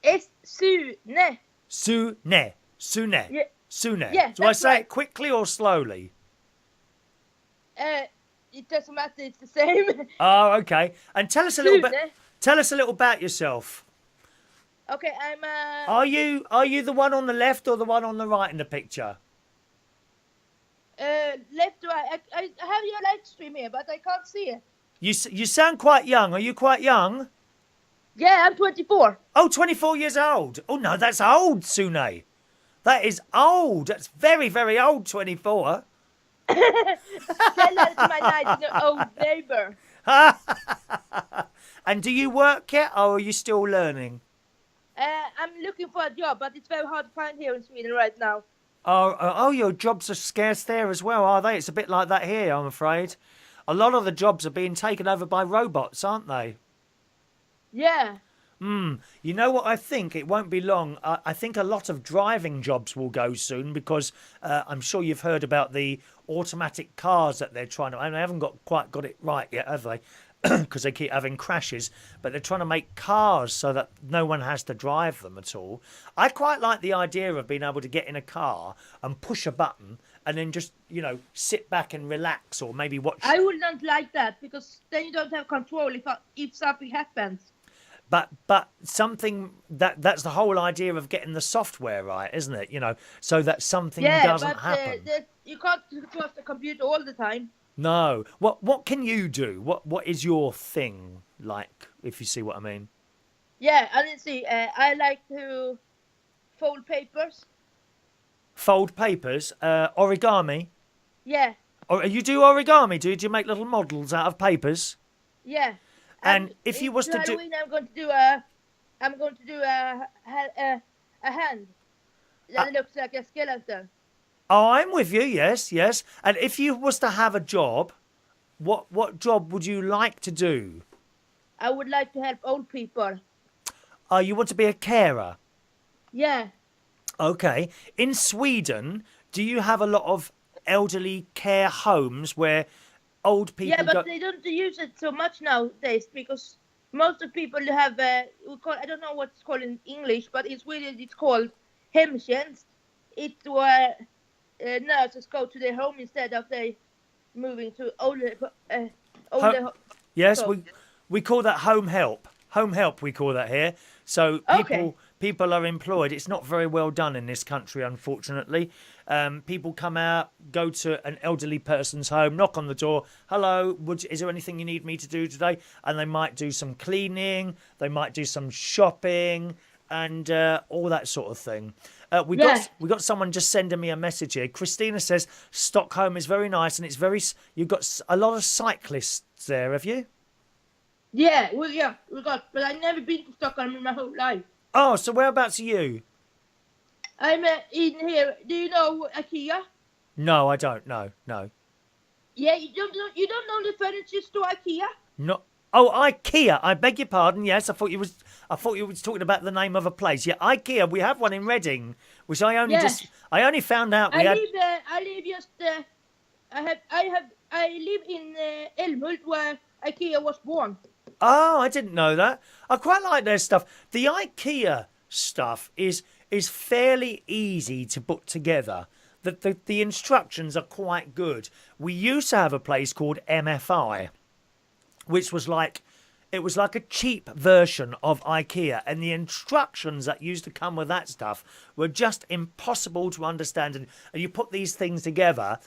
It's Sune. Sune. Sune. Yeah. Sune. Yeah, Do I that's say right. it quickly or slowly? It doesn't matter. It's the same. Oh, okay. And tell us a little Sune. bit. Tell us a little about yourself. Okay, I'm Are you the one on the left or the one on the right in the picture? left to right. I have your live stream here, but I can't see it. You sound quite young. Are you quite young? Yeah, I'm 24. Oh, 24 years old. Oh, no, that's old, Sune. That is old. That's very, very old, 24. Tell that to my nice old neighbor. And do you work yet, or are you still learning? I'm looking for a job, but it's very hard to find here in Sweden right now. Oh, your jobs are scarce there as well, are they? It's a bit like that here, I'm afraid. A lot of the jobs are being taken over by robots, aren't they? Yeah. You know what I think? It won't be long. I think a lot of driving jobs will go soon because I'm sure you've heard about the automatic cars that they're trying to... I mean, they haven't quite got it right yet, have they? Because they keep having crashes. But they're trying to make cars so that no one has to drive them at all. I quite like the idea of being able to get in a car and push a button and then just, sit back and relax or maybe watch... I would not like that because then you don't have control if something happens. But something that's the whole idea of getting the software right, isn't it? So that something doesn't happen. You can't trust the computer all the time. No. What can you do? What is your thing like? If you see what I mean. Yeah, I didn't see. I like to fold papers. Fold papers, origami. Yeah. Or you do origami? Do you make little models out of papers? Yeah. And if you was to do, Halloween, I'm going to do a hand that looks like a skeleton. oh, I'm with you. Yes. And if you was to have a job, what job would you like to do? I would like to help old people. Oh, you want to be a carer? Yeah. Okay. In Sweden, do you have a lot of elderly care homes where old people Yeah, but go... they don't use it so much nowadays because most of people have I don't know what it's called in English, but in Sweden it's called hemtjänst. It's where nurses go to their home instead of they moving to older. Yes, we call that home help. Home help, we call that here. So people are employed. It's not very well done in this country, unfortunately. People come out, go to an elderly person's home, knock on the door. Hello, is there anything you need me to do today? And they might do some cleaning. They might do some shopping and all that sort of thing. We got someone just sending me a message here. Christina says Stockholm is very nice and it's very... You've got a lot of cyclists there, have you? Yeah, we got, but I've never been to Stockholm in my whole life. Oh, so whereabouts are you? I'm in here. Do you know IKEA? No, I don't. No. Yeah, you don't know the furniture store IKEA? No. Oh, IKEA. I beg your pardon. Yes, I thought you was talking about the name of a place. Yeah, IKEA. We have one in Reading, which I only found out we had. I live in Älmhult where IKEA was born. Oh, I didn't know that. I quite like their stuff. The IKEA stuff is fairly easy to put together. The instructions are quite good. We used to have a place called MFI, which was like It was like a cheap version of IKEA, and the instructions that used to come with that stuff were just impossible to understand. And you put these things together,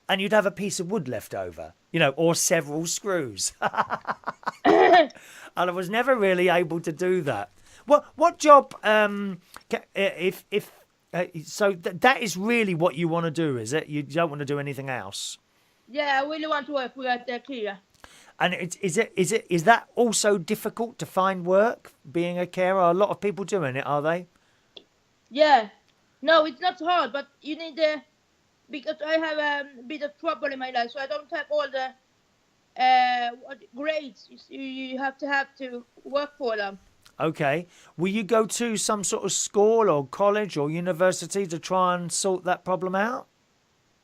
and you'd have a piece of wood left over, or several screws. And I was never really able to do that. What job? So that is really what you want to do, is it? You don't want to do anything else. Yeah, I really want to work with IKEA. And is that also difficult to find work, being a carer? Are a lot of people doing it, are they? Yeah. No, it's not hard, but you need because I have a bit of trouble in my life, so I don't have all the grades. You have to work for them. Okay. Will you go to some sort of school or college or university to try and sort that problem out?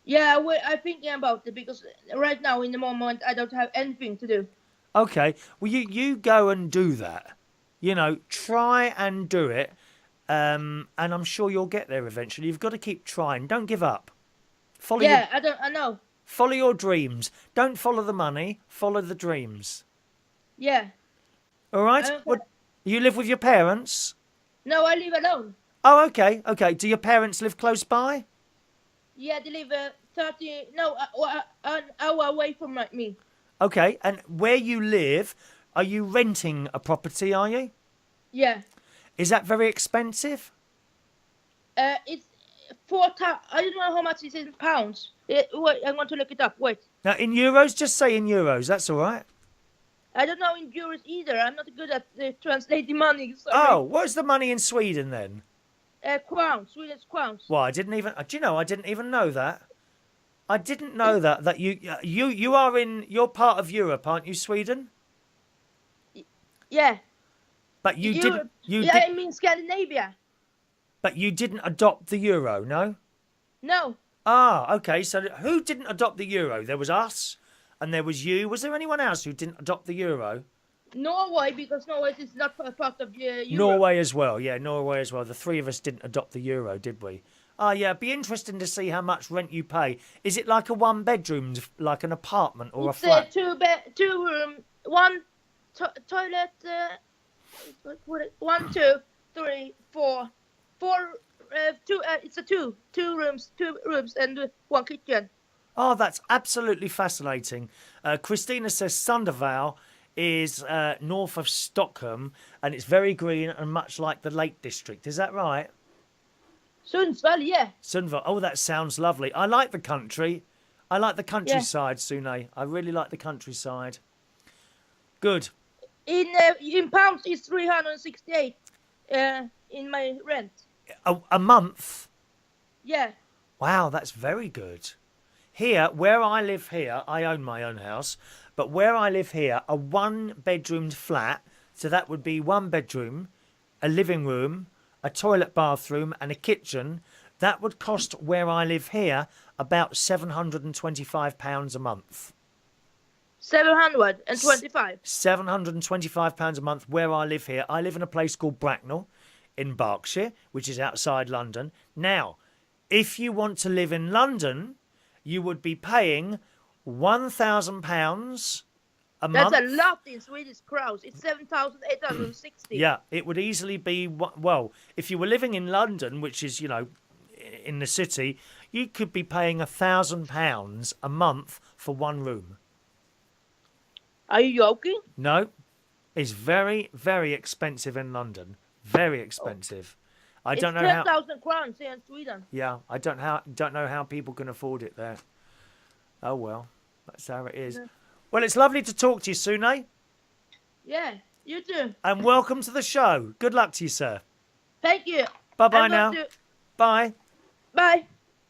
Yeah, I'm thinking about it because right now, in the moment, I don't have anything to do. Okay. Well, you go and do that. Try and do it. And I'm sure you'll get there eventually. You've got to keep trying. Don't give up. I know. Follow your what Don't follow the money. Follow the dreams. Yeah. All right? You live with your parents? No, I live alone. Oh, okay. Okay. Do your parents live close by? Yeah, they live an hour away from me. Okay. And where you live, are you renting a property, are you? Yeah. Is that very expensive? It's 4,000. I don't know how much it is in pounds. Wait, I'm going to look it up. Wait. Now, in euros? Just say in euros. That's all right. I don't know in euros either. I'm not good at translating money. Sorry. Oh, what's the money in Sweden then? Crowns. Swedish crowns. Well, I didn't even. Do you know? I didn't even know that. I didn't know that you're part of Europe, aren't you, Sweden? Yeah. But you didn't. I mean Scandinavia. But you didn't adopt the euro, no? No. Ah, okay. So who didn't adopt the euro? There was us, and there was you. Was there anyone else who didn't adopt the euro? Norway, because Norway is not a part of Europe. Norway as well. Yeah, Norway as well. The three of us didn't adopt the euro, did we? Ah, yeah. It'd be interesting to see how much rent you pay. Is it like a one-bedroom, like an apartment or a flat? It's two room, one toilet. 1, 2, 3, 4. Two. It's two rooms and one kitchen. Oh, that's absolutely fascinating. Christina says Sundervale is north of Stockholm, and it's very green and much like the Lake District. Is that right? Sundsvall, yeah. Sundsvall. Oh, that sounds lovely. I like the country. I like the countryside, Sune. I really like the countryside. Good. In pounds, it's 368 in my rent. A month? Yeah. Wow, that's very good. Here, where I live here, I own my own house, but where I live here, a one-bedroomed flat, so that would be one bedroom, a living room, a toilet bathroom and a kitchen, that would cost where I live here about £725 a month. 725? £725 a month where I live here. I live in a place called Bracknell in Berkshire, which is outside London. Now, if you want to live in London, you would be paying £1,000 a month. That's a lot in Swedish crowns. It's 7,860. Yeah, it would easily be, well, if you were living in London, which is, in the city, you could be paying £1,000 a month for one room. Are you joking? No, it's very, very expensive in London. Very expensive. I don't know how. 10,000 crowns here in Sweden. Yeah, I don't know how people can afford it there. Oh well, that's how it is. Yeah. Well, it's lovely to talk to you, Sune. Yeah, you too. And welcome to the show. Good luck to you, sir. Thank you. Bye now. Bye. Bye.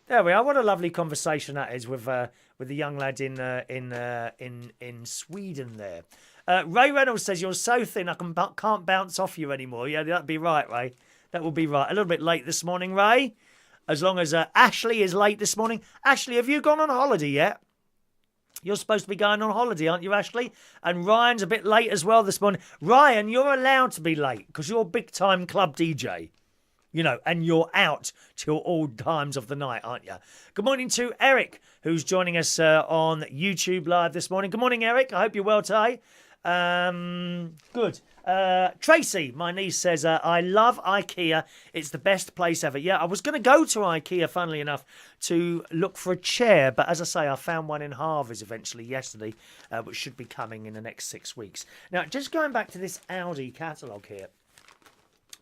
There we are. What a lovely conversation that is with the young lad in Sweden there. Ray Reynolds says you're so thin I can't bounce off you anymore. Yeah, that'd be right, Ray. That will be right. A little bit late this morning, Ray. As long as Ashley is late this morning. Ashley, have you gone on holiday yet? You're supposed to be going on holiday, aren't you, Ashley? And Ryan's a bit late as well this morning. Ryan, you're allowed to be late because you're a big-time club DJ. And you're out till all times of the night, aren't you? Good morning to Eric, who's joining us on YouTube Live this morning. Good morning, Eric. I hope you're well today. Good. Tracy, my niece, says, I love IKEA. It's the best place ever. Yeah, I was going to go to IKEA, funnily enough, to look for a chair. But as I say, I found one in Harvey's eventually yesterday, which should be coming in the next 6 weeks. Now, just going back to this ALDI catalogue here.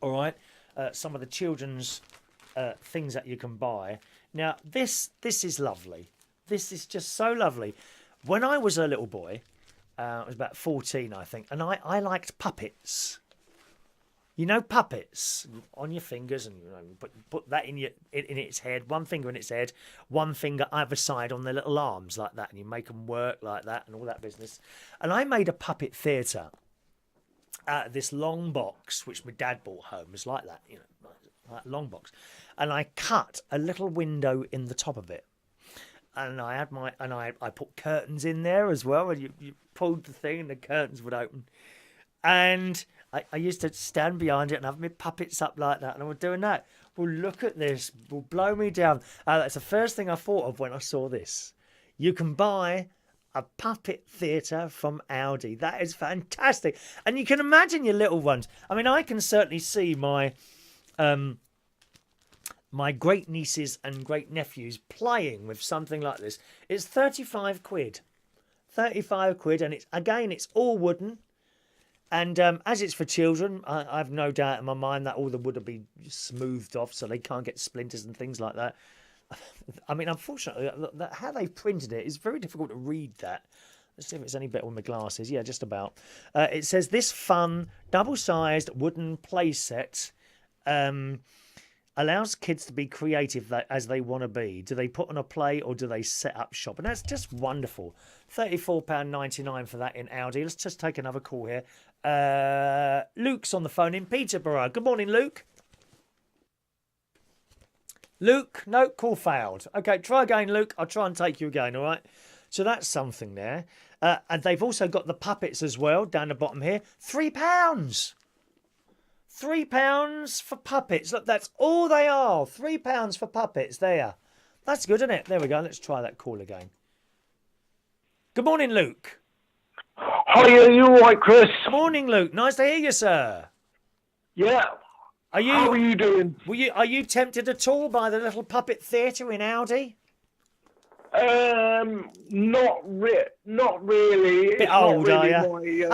All right. Some of the children's things that you can buy. Now, this is lovely. This is just so lovely. When I was a little boy... I was about 14, I think, and I liked puppets. You know, puppets on your fingers, and put that in its head. One finger in its head, one finger either side on their little arms like that, and you make them work like that and all that business. And I made a puppet theatre out of this long box, which my dad brought home. It was like that, like a long box, and I cut a little window in the top of it. And I had I put curtains in there as well. And you pulled the thing and the curtains would open. And I used to stand behind it and have my puppets up like that. And I was doing that. Well, look at this. Will blow me down. That's the first thing I thought of when I saw this. You can buy a puppet theatre from ALDI. That is fantastic. And you can imagine your little ones. I mean, I can certainly see my great nieces and great nephews playing with something like this. It's 35 quid. 35 quid, and it's all wooden. And as it's for children, I've no doubt in my mind that all the wood will be smoothed off so they can't get splinters and things like that. I mean, unfortunately, how they've printed it is very difficult to read that. Let's see if it's any better with my glasses. Yeah, just about. It says, this fun, double-sized wooden play set... allows kids to be creative as they want to be. Do they put on a play or do they set up shop? And that's just wonderful. £34.99 for that in ALDI. Let's just take another call here. Luke's on the phone in Peterborough. Good morning, Luke. Luke, no, call failed. Okay, try again, Luke. I'll try and take you again, all right? So that's something there. And they've also got the puppets as well down the bottom here. £3. £3 for puppets. Look, that's all they are. £3 for puppets. There. That's good, isn't it? There we go. Let's try that call again. Good morning, Luke. Hi, are you all right, Chris? Morning, Luke. Nice to hear you, sir. Yeah. How are you doing? Are you tempted at all by the little puppet theatre in ALDI? Not really. Bit old, are you?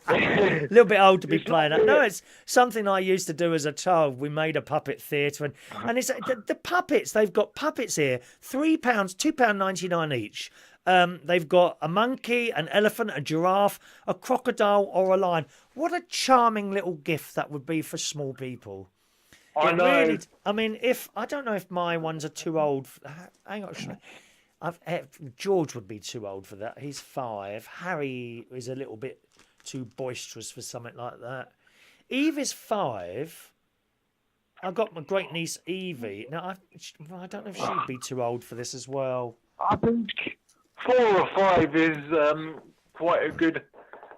A little bit old to be playing that. No, it's something I used to do as a child. We made a puppet theatre, and it's the puppets. They've got puppets here. £3, £2.99 each. They've got a monkey, an elephant, a giraffe, a crocodile, or a lion. What a charming little gift that would be for small people. I know. Really, I mean, I don't know if my ones are too old. Hang on, George would be too old for that. He's 5. Harry is a little bit too boisterous for something like that. Eve is 5. I've got my great niece Evie. Now, I don't know if she'd be too old for this as well. I think 4 or 5 is quite a good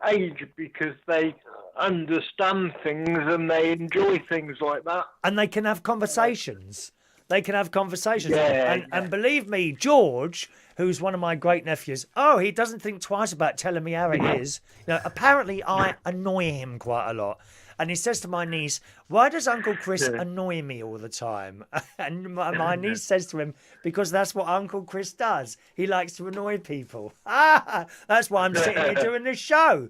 age because they understand things and they enjoy things like that. And they can have conversations. Yeah, and believe me, George, who's one of my great nephews, he doesn't think twice about telling me how it is. Apparently I annoy him quite a lot. And he says to my niece, why does Uncle Chris annoy me all the time? And my niece says to him, because that's what Uncle Chris does. He likes to annoy people. That's why I'm sitting here doing this show.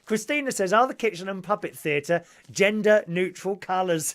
Christina says, are the kitchen and puppet theatre gender neutral colours?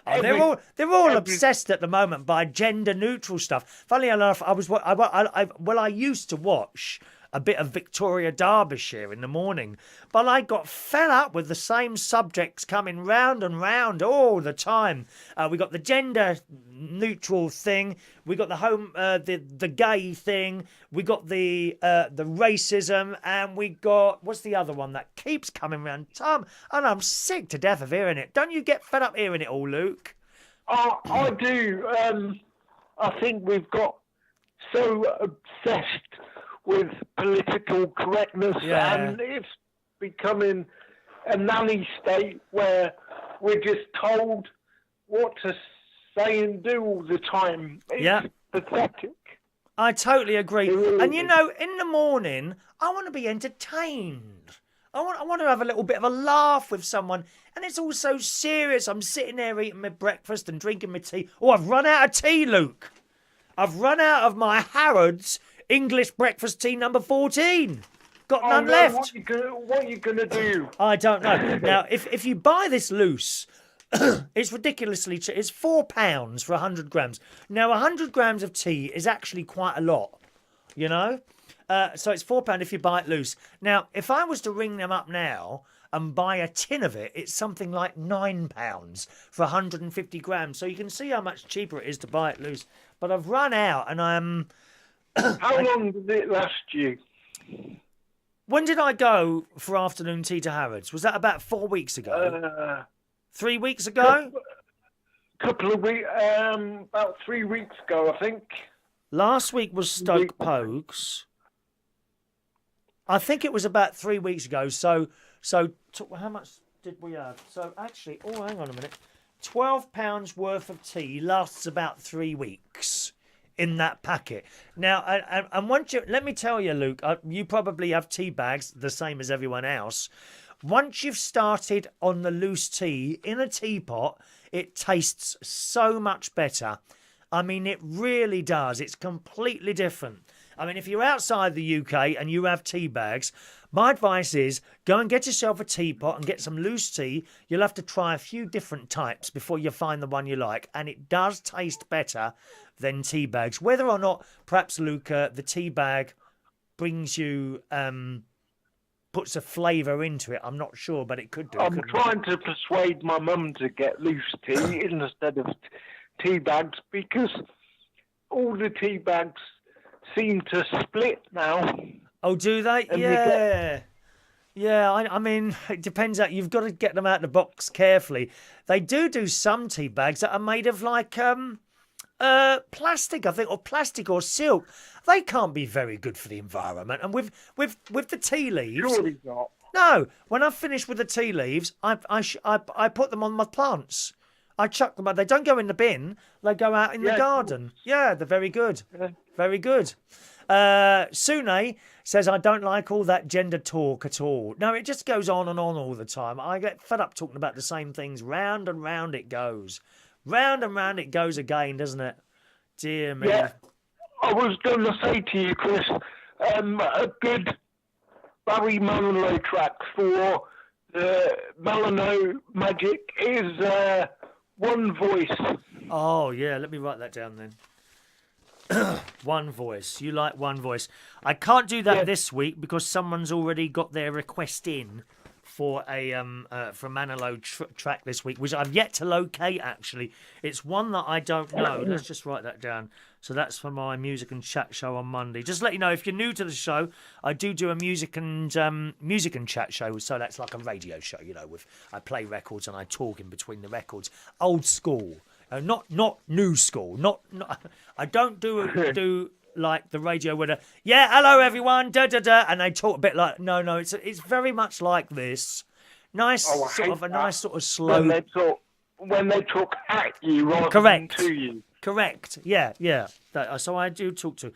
They're all obsessed at the moment by gender neutral stuff. Funny enough, I used to watch a bit of Victoria Derbyshire in the morning, but I got fed up with the same subjects coming round and round all the time. We got the gender neutral thing, we got the gay thing, we got the racism, and we got, what's the other one that keeps coming round? And I'm sick to death of hearing it. Don't you get fed up hearing it all, Luke? I do. I think we've got so obsessed with political correctness, and it's becoming a nanny state where we're just told what to say and do all the time. It's pathetic. I totally agree. It really And you is. know, in the morning, I want to be entertained. I want to have a little bit of a laugh with someone. And it's all so serious. I'm sitting there eating my breakfast and drinking my tea. Oh, I've run out of tea, Luke. I've run out of my Harrods English breakfast tea number 14. Got none no, left. What you gonna do? I don't know. Now, if you buy this loose, it's ridiculously cheap. It's £4 for 100 grams. Now, 100 grams of tea is actually quite a lot, you know? So it's £4 if you buy it loose. Now, if I was to ring them up now and buy a tin of it, it's something like £9 for 150 grams. So you can see how much cheaper it is to buy it loose. But I've run out and I'm... How long did it last you? When did I go for afternoon tea to Harrods? Was that about 4 weeks ago? 3 weeks ago? Couple of weeks, about 3 weeks ago, I think. Last week was Stoke Pogues. I think it was about 3 weeks ago. So how much did we have? So actually, hang on a minute. £12 worth of tea lasts about 3 weeks in that packet. Now, and once you, let me tell you, Luke, you probably have tea bags the same as everyone else. Once you've started on the loose tea in a teapot, it tastes so much better. I mean, it really does. It's completely different. I mean, if you're outside the UK and you have tea bags, my advice is go and get yourself a teapot and get some loose tea. You'll have to try a few different types before you find the one you like. And it does taste better than tea bags. Whether or not, perhaps, Luke, the tea bag brings you... puts a flavour into it. I'm not sure, but it could do. I'm trying to persuade my mum to get loose tea instead of tea bags because all the tea bags seem to split now. Oh, do they? And Yeah. Yeah, I mean, it depends. You've got to get them out of the box carefully. They do some tea bags that are made of like plastic, I think, or plastic or silk. They can't be very good for the environment. And with the tea leaves, Surely not. no. When I've finished with the tea leaves, I put them on my plants. I chuck them out. They don't go in the bin. They go out in the garden. Yeah, they're very good. Yeah. Very good. Sune says, I don't like all that gender talk at all. No, it just goes on and on all the time. I get fed up talking about the same things. Round and round it goes. Round and round it goes again, doesn't it? Dear me. Yeah. I was going to say to you, Chris, a good Barry Manilow track for the Melano Magic is One Voice. Oh, yeah, let me write that down then. One Voice. You like One Voice. I can't do that this week because someone's already got their request in for a for Manilow track this week, which I've yet to locate, actually. It's one that I don't know. Let's just write that down. So that's for my music and chat show on Monday. Just to let you know, if you're new to the show, I do a music and chat show. So that's like a radio show, you know, with I play records and I talk in between the records. Old school. Not new school. Not I don't do like the radio with hello everyone, da da da, and they talk a bit like no, it's very much like this. Nice nice sort of slow. When they talk at you rather Correct. than to you. Correct. Yeah. So I do talk to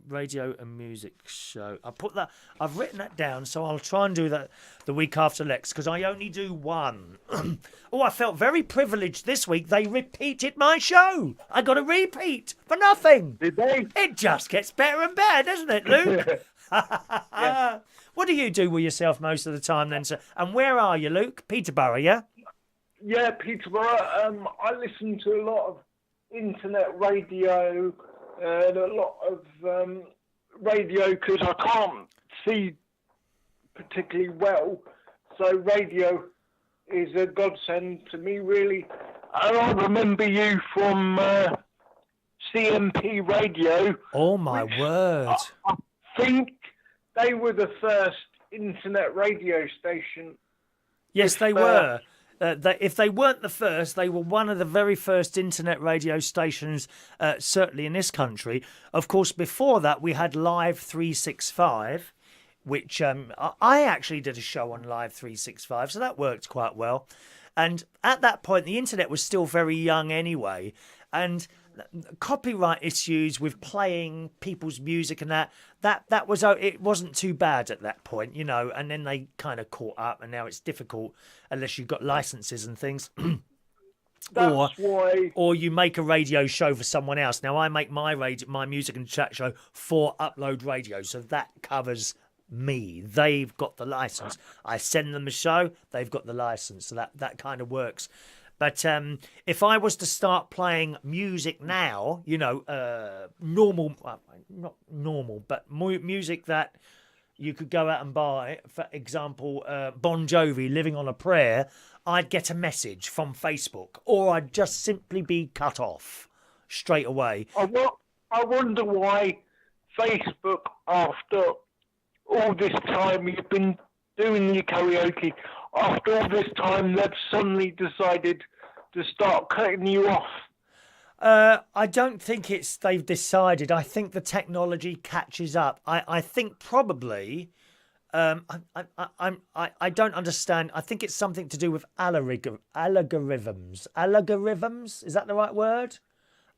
radio and music show. I've written that down, so I'll try and do that the week after next because I only do one. I felt very privileged this week. They repeated my show. I got a repeat for nothing. Did they? It just gets better and better, doesn't it, Luke? Yeah. What do you do with yourself most of the time then, sir? And where are you, Luke? Peterborough, yeah? Yeah, Peterborough. I listen to a lot of internet radio and a lot of radio because I can't see particularly well. So radio is a godsend to me, really. And I remember you from CMP Radio. Oh, my word. I think they were the first internet radio station. Yes, they were. If they weren't the first, they were one of the very first internet radio stations, certainly in this country. Of course, before that, we had Live 365, which I actually did a show on Live 365, so that worked quite well. And at that point, the internet was still very young anyway. And copyright issues with playing people's music and that was, it wasn't too bad at that point, you know, and then they kind of caught up, and now it's difficult unless you've got licenses and things. Or you make a radio show for someone else. Now I make my music and chat show for Upload Radio, so that covers me. They've got the license. I send them a show, they've got the license, so that kind of works. But if I was to start playing music now, you know, normal, not normal, but music that you could go out and buy, for example, Bon Jovi, Living on a Prayer, I'd get a message from Facebook, or I'd just simply be cut off straight away. I wonder why Facebook, after all this time you've been doing your karaoke, after all this time they've suddenly decided to start cutting you off. I don't think they've decided. I think the technology catches up. I think probably. I don't understand. I think it's something to do with algorithms. Algorithms, is that the right word?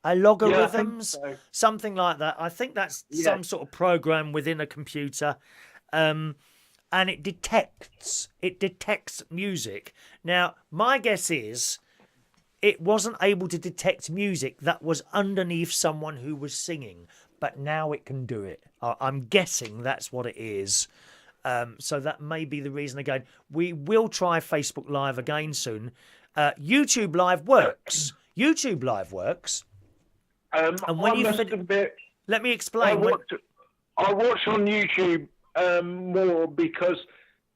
Algorithms, yeah, so. Something like that. I think that's some sort of program within a computer, and it detects music. Now, my guess is it wasn't able to detect music that was underneath someone who was singing, but now it can do it. I'm guessing that's what it is. So that may be the reason. Again, we will try Facebook Live again soon. YouTube Live works. YouTube Live works. And when let me explain. I watch on YouTube more because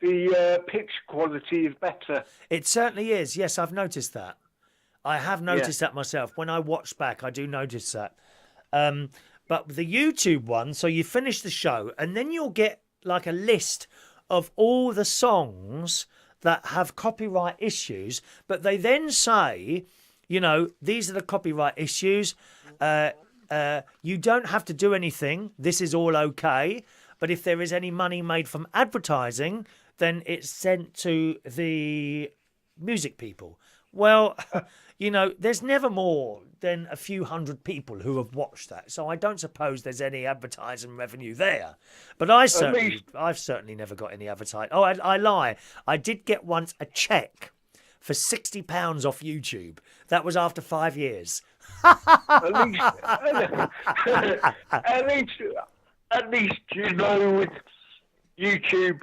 the pitch quality is better. It certainly is. Yes, I've noticed that. I have noticed that myself. When I watch back, I do notice that. But the YouTube one, so you finish the show, and then you'll get like a list of all the songs that have copyright issues, but they then say, you know, these are the copyright issues. You don't have to do anything. This is all okay. But if there is any money made from advertising, then it's sent to the music people. Well, you know, there's never more than a few hundred people who have watched that. So I don't suppose there's any advertising revenue there. But I've certainly never got any advertising. Oh, I lie. I did get once a cheque for £60 off YouTube. That was after 5 years. at least you know with YouTube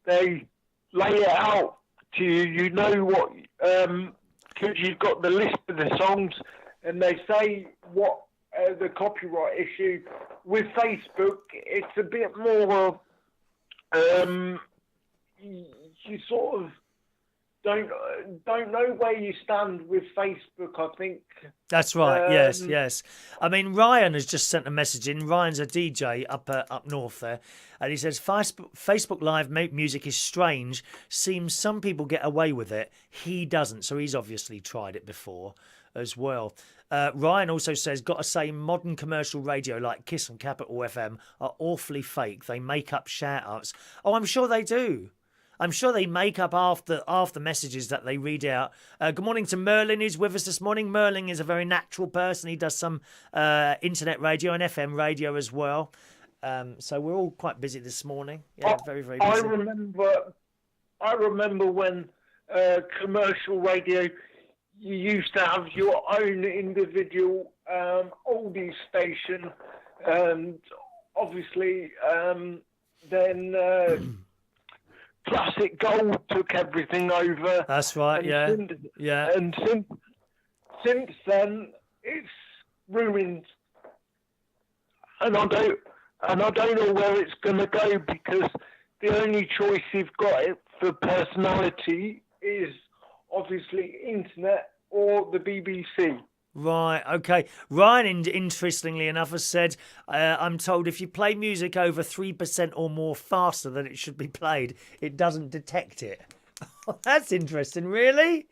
they lay it out to you. You know what, because you've got the list of the songs, and they say what the copyright issue. With Facebook, it's a bit more. You sort of don't know where you stand with Facebook, I think. That's right. Yes. I mean, Ryan has just sent a message in. Ryan's a DJ up north there, and he says Facebook Live music is strange. Seems some people get away with it. He doesn't, so he's obviously tried it before as well. Ryan also says, got to say, modern commercial radio like Kiss and Capital FM are awfully fake. They make up shout-outs. Oh, I'm sure they do. I'm sure they make up after messages that they read out. Good morning to Merlin, who's with us this morning. Merlin is a very natural person. He does some internet radio and FM radio as well. So we're all quite busy this morning. Yeah, very, very busy. I remember when commercial radio, you used to have your own individual ALDI station, and obviously then Classic Gold took everything over. That's right. And since then, it's ruined, and I don't know where it's going to go, because the only choice you've got for personality is obviously internet or the BBC. Right, okay. Ryan, interestingly enough, has said, I'm told if you play music over 3% or more faster than it should be played, it doesn't detect it. That's interesting, really?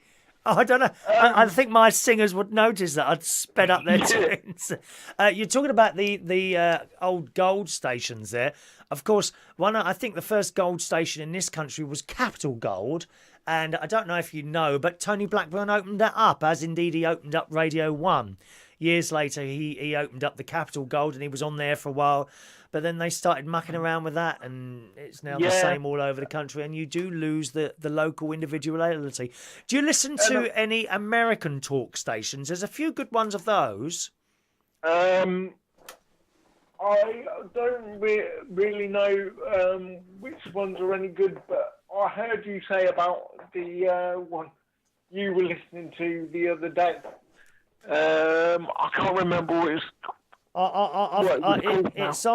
Oh, I don't know. I think my singers would notice that. I'd sped up their tunes. You're talking about the old gold stations there. Of course, I think the first gold station in this country was Capital Gold. And I don't know if you know, but Tony Blackburn opened that up, as indeed he opened up Radio 1. years later, he opened up the Capital Gold and he was on there for a while. But then they started mucking around with that, and it's now the same all over the country. And you do lose the local individuality. Do you listen to any American talk stations? There's a few good ones of those. I don't really know which ones are any good, but I heard you say about the one you were listening to the other day. I can't remember what it's it's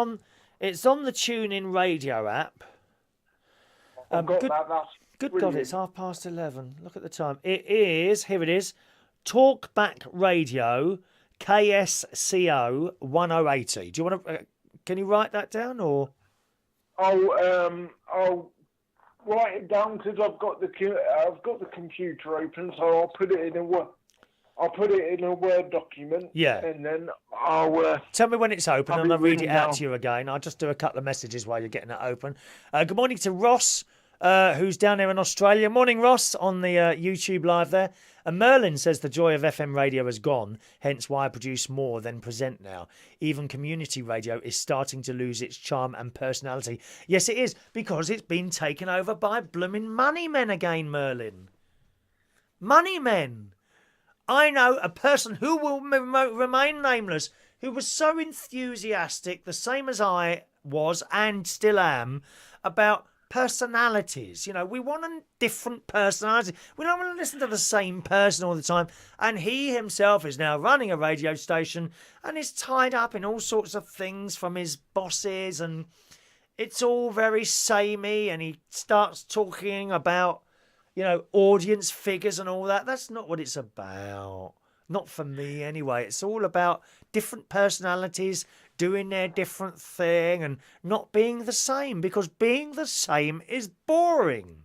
on the TuneIn Radio app. Good God, it's 11:30. Look at the time. It is, here it is, Talkback Radio KSCO 1080. Do you want to? Can you write that down or? I'll write it down because I've got the computer open, so I'll put it in a Word document. Yeah. And then I'll tell me when it's open, and I'll read it out to you again. I'll just do a couple of messages while you're getting it open. Good morning to Ross, who's down there in Australia. Morning, Ross, on the YouTube live there. And Merlin says the joy of FM radio has gone, hence why I produce more than present now. Even community radio is starting to lose its charm and personality. Yes, it is, because it's been taken over by blooming money men again, Merlin. Money men. I know a person who will remain nameless, who was so enthusiastic, the same as I was and still am, about personalities. You know, we want a different personality. We don't want to listen to the same person all the time. And he himself is now running a radio station and is tied up in all sorts of things from his bosses, and it's all very samey, and he starts talking about, you know, audience figures and all that. That's not what it's about. Not for me anyway. It's all about different personalities doing their different thing and not being the same, because being the same is boring.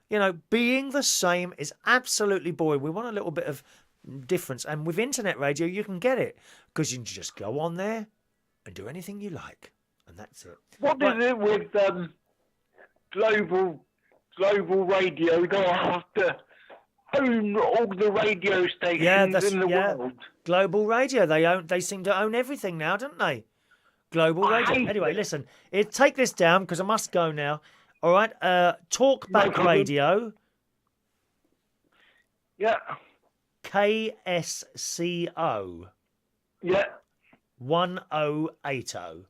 You know, being the same is absolutely boring. We want a little bit of difference. And with internet radio, you can get it, because you can just go on there and do anything you like. And that's it. What is it with global radio? You don't have to own all the radio stations in the world. Global radio. They seem to own everything now, don't they? Global radio. Anyway, listen. Take this down because I must go now. All right. Talkback Radio. Yeah. KSCO. Yeah. 1080.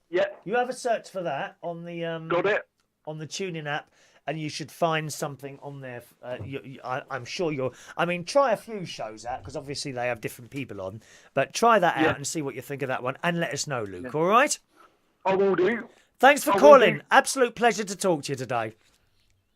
Yeah. You have a search for that on the got it on the TuneIn app. And you should find something on there. I'm sure you'll... I mean, try a few shows out, because obviously they have different people on. But try that out and see what you think of that one. And let us know, Luke, all right? I will do. Thanks for calling. Absolute pleasure to talk to you today.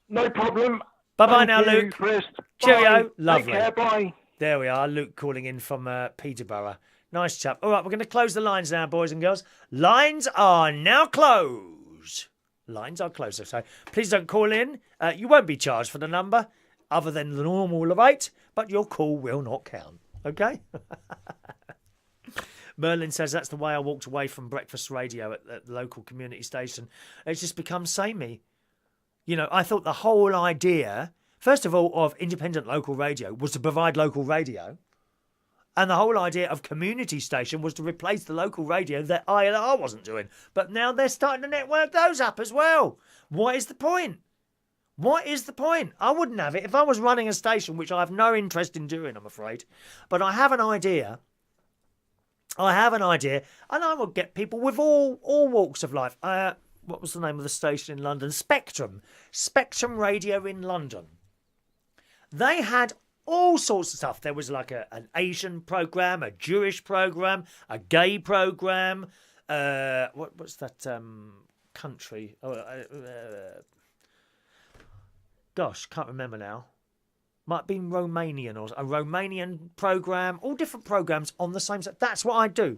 No problem. Bye-bye now, Luke. Chris. Cheerio. Lovely. Take care. Bye. There we are. Luke calling in from Peterborough. Nice chap. All right, we're going to close the lines now, boys and girls. Lines are now closed. Lines are closer, so please don't call in. You won't be charged for the number, other than the normal rate, but your call will not count. Okay? Merlin says that's the way I walked away from breakfast radio at the local community station. It's just become samey. You know, I thought the whole idea, first of all, of independent local radio was to provide local radio. And the whole idea of community station was to replace the local radio that ILR wasn't doing. But now they're starting to network those up as well. What is the point? What is the point? I wouldn't have it if I was running a station, which I have no interest in doing, I'm afraid. But I have an idea. And I will get people with all walks of life. What was the name of the station in London? Spectrum Radio in London. They had all sorts of stuff. There was like an Asian program, a Jewish program, a gay program. What's that country? Gosh, can't remember now. Might have been Romanian or a Romanian program. All different programs on the same set. That's what I'd do.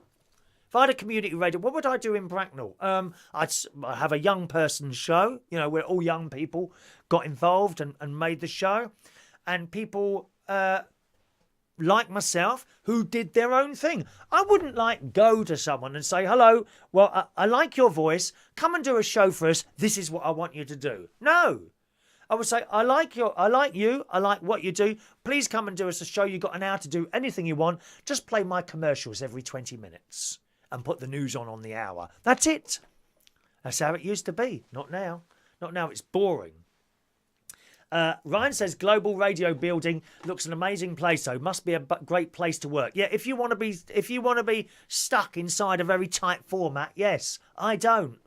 If I had a community radio, what would I do in Bracknell? I'd have a young person's show, you know, where all young people got involved and made the show. And people like myself who did their own thing. I wouldn't go to someone and say, hello, well, I like your voice. Come and do a show for us. This is what I want you to do. No. I would say, I like you, I like what you do. Please come and do us a show. You've got an hour to do anything you want. Just play my commercials every 20 minutes and put the news on the hour. That's it. That's how it used to be. Not now. Not now. It's boring. Ryan says global radio building looks an amazing place though. Must be a great place to work. Yeah, if you want to be stuck inside a very tight format, yes. I don't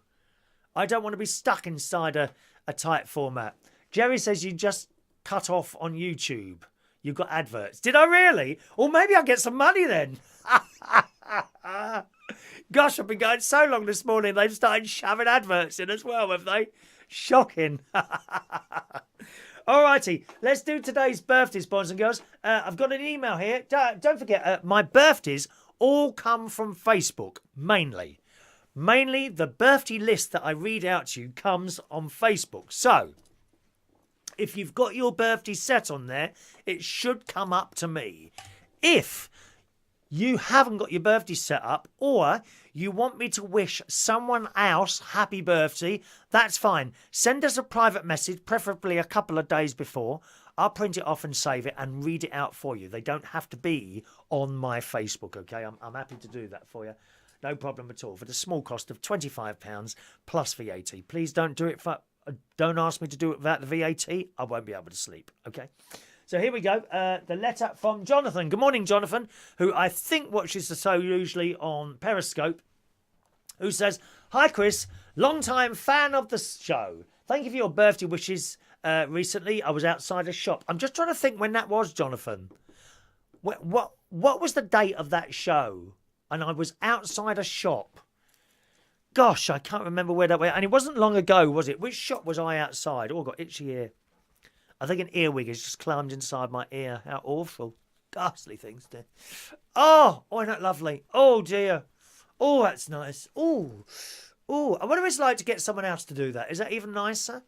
want to be stuck inside a tight format. Jerry says you just cut off on YouTube. You've got adverts. Did I really? Or maybe I'll get some money then. Gosh, I've been going so long this morning, they've started shoving adverts in as well, have they? Shocking. Alrighty, let's do today's birthdays, boys and girls. I've got an email here. Don't forget, my birthdays all come from Facebook, mainly. Mainly, the birthday list that I read out to you comes on Facebook. So, if you've got your birthday set on there, it should come up to me. If you haven't got your birthday set up, or you want me to wish someone else happy birthday, that's fine. Send us a private message, preferably a couple of days before. I'll print it off and save it and read it out for you. They don't have to be on my Facebook, okay? I'm happy to do that for you. No problem at all. For the small cost of £25 plus VAT. Please don't do it for... Don't ask me to do it without the VAT. I won't be able to sleep, okay? So here we go. The letter from Jonathan. Good morning, Jonathan, who I think watches the show usually on Periscope, who says, "Hi, Chris. Long-time fan of the show. Thank you for your birthday wishes recently. I was outside a shop." I'm just trying to think when that was, Jonathan. What was the date of that show? And I was outside a shop. Gosh, I can't remember where that was. And it wasn't long ago, was it? Which shop was I outside? Oh, I got itchy ear. I think an earwig has just climbed inside my ear. How awful. Ghastly things to... Oh, isn't that lovely? Oh, dear. Oh, that's nice. Oh, I wonder if it's like to get someone else to do that. Is that even nicer?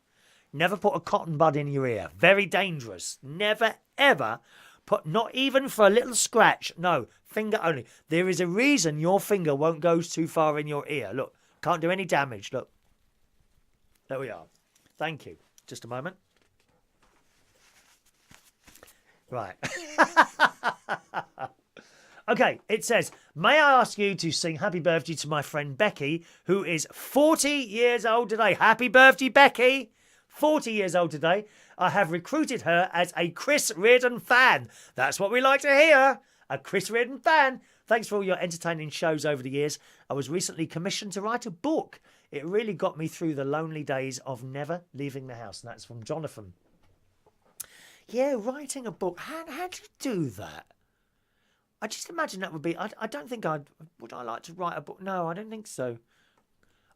Never put a cotton bud in your ear. Very dangerous. Never, ever put, not even for a little scratch. No, finger only. There is a reason your finger won't go too far in your ear. Look, can't do any damage. Look. There we are. Thank you. Just a moment. Right. Okay, it says, "May I ask you to sing happy birthday to my friend Becky, who is 40 years old today." Happy birthday, Becky. 40 years old today. I have recruited her as a Chris Reardon fan. That's what we like to hear. A Chris Reardon fan. Thanks for all your entertaining shows over the years. I was recently commissioned to write a book. It really got me through the lonely days of never leaving the house. And that's from Jonathan. Yeah, writing a book. How do you do that? I just imagine that would be... I don't think Would I like to write a book? No, I don't think so.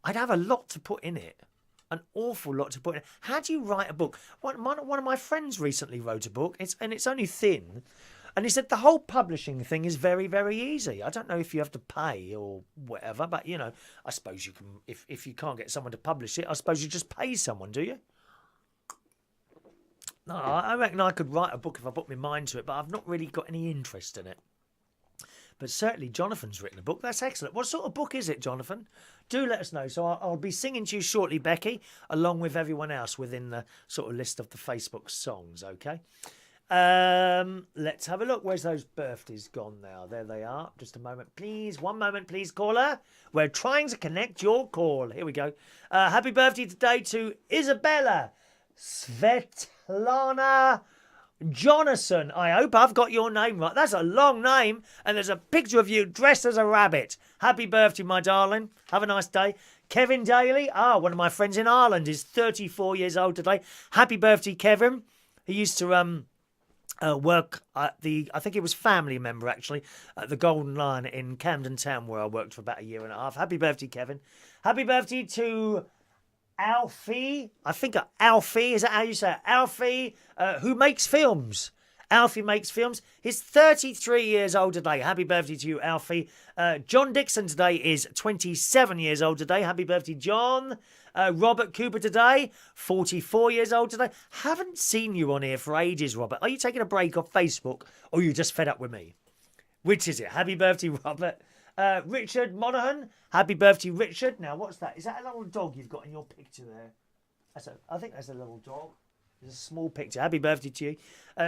I'd have a lot to put in it. An awful lot to put in it. How do you write a book? One of my friends recently wrote a book. It's only thin. And he said the whole publishing thing is very, very easy. I don't know if you have to pay or whatever. But, you know, I suppose you can... If you can't get someone to publish it, I suppose you just pay someone, do you? No, I reckon I could write a book if I put my mind to it, but I've not really got any interest in it. But certainly Jonathan's written a book. That's excellent. What sort of book is it, Jonathan? Do let us know. So I'll be singing to you shortly, Becky, along with everyone else within the sort of list of the Facebook songs, okay? Let's have a look. Where's those birthdays gone now? There they are. Just a moment, please. One moment, please, caller. We're trying to connect your call. Here we go. Happy birthday today to Isabella Svetlana Jonasson. I hope I've got your name right. That's a long name. And there's a picture of you dressed as a rabbit. Happy birthday, my darling. Have a nice day. Kevin Daly. One of my friends in Ireland is 34 years old today. Happy birthday, Kevin. He used to work at I think it was family member actually, at the Golden Lion in Camden Town, where I worked for about a year and a half. Happy birthday, Kevin. Happy birthday to Aoife. I think Aoife, is that how you say it? Aoife, who makes films. Aoife makes films. He's 33 years old today. Happy birthday to you, Aoife. John Dixon today is 27 years old today. Happy birthday, John. Robert Cooper today, 44 years old today. Haven't seen you on here for ages, Robert. Are you taking a break off Facebook, or are you just fed up with me? Which is it? Happy birthday, Robert. Richard Monaghan. Happy birthday, Richard. Now, what's that? Is that a little dog you've got in your picture there? I think that's a little dog. There's a small picture. Happy birthday to you.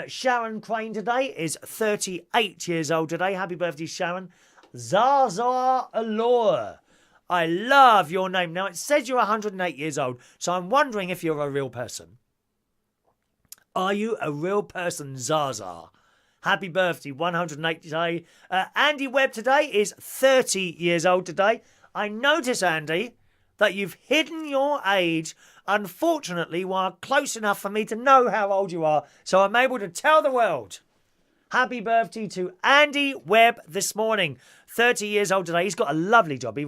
Sharon Crane today is 38 years old today. Happy birthday, Sharon. Zaza Allure. I love your name. Now, it says you're 108 years old, so I'm wondering if you're a real person. Are you a real person, Zaza? Happy birthday, 108 today. Andy Webb today is 30 years old today. I notice, Andy, that you've hidden your age, unfortunately, while close enough for me to know how old you are, so I'm able to tell the world. Happy birthday to Andy Webb this morning. 30 years old today. He's got a lovely job. He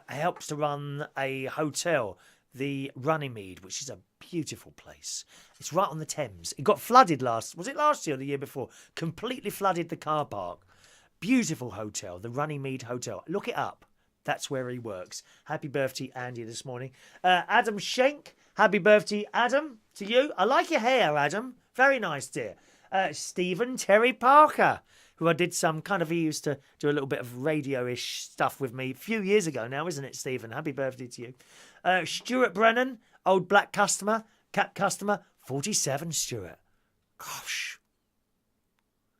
helps to run a hotel, the Runnymede, which is a beautiful place. It's right on the Thames. It got flooded last year or the year before? Completely flooded the car park. Beautiful hotel, the Runnymede Hotel. Look it up. That's where he works. Happy birthday, Andy, this morning. Adam Schenk. Happy birthday, Adam, to you. I like your hair, Adam. Very nice, dear. Stephen Terry Parker, who I did he used to do a little bit of radio-ish stuff with me a few years ago now, isn't it, Stephen? Happy birthday to you. Stuart Brennan, old black customer, cat customer, 47, Stuart. Gosh.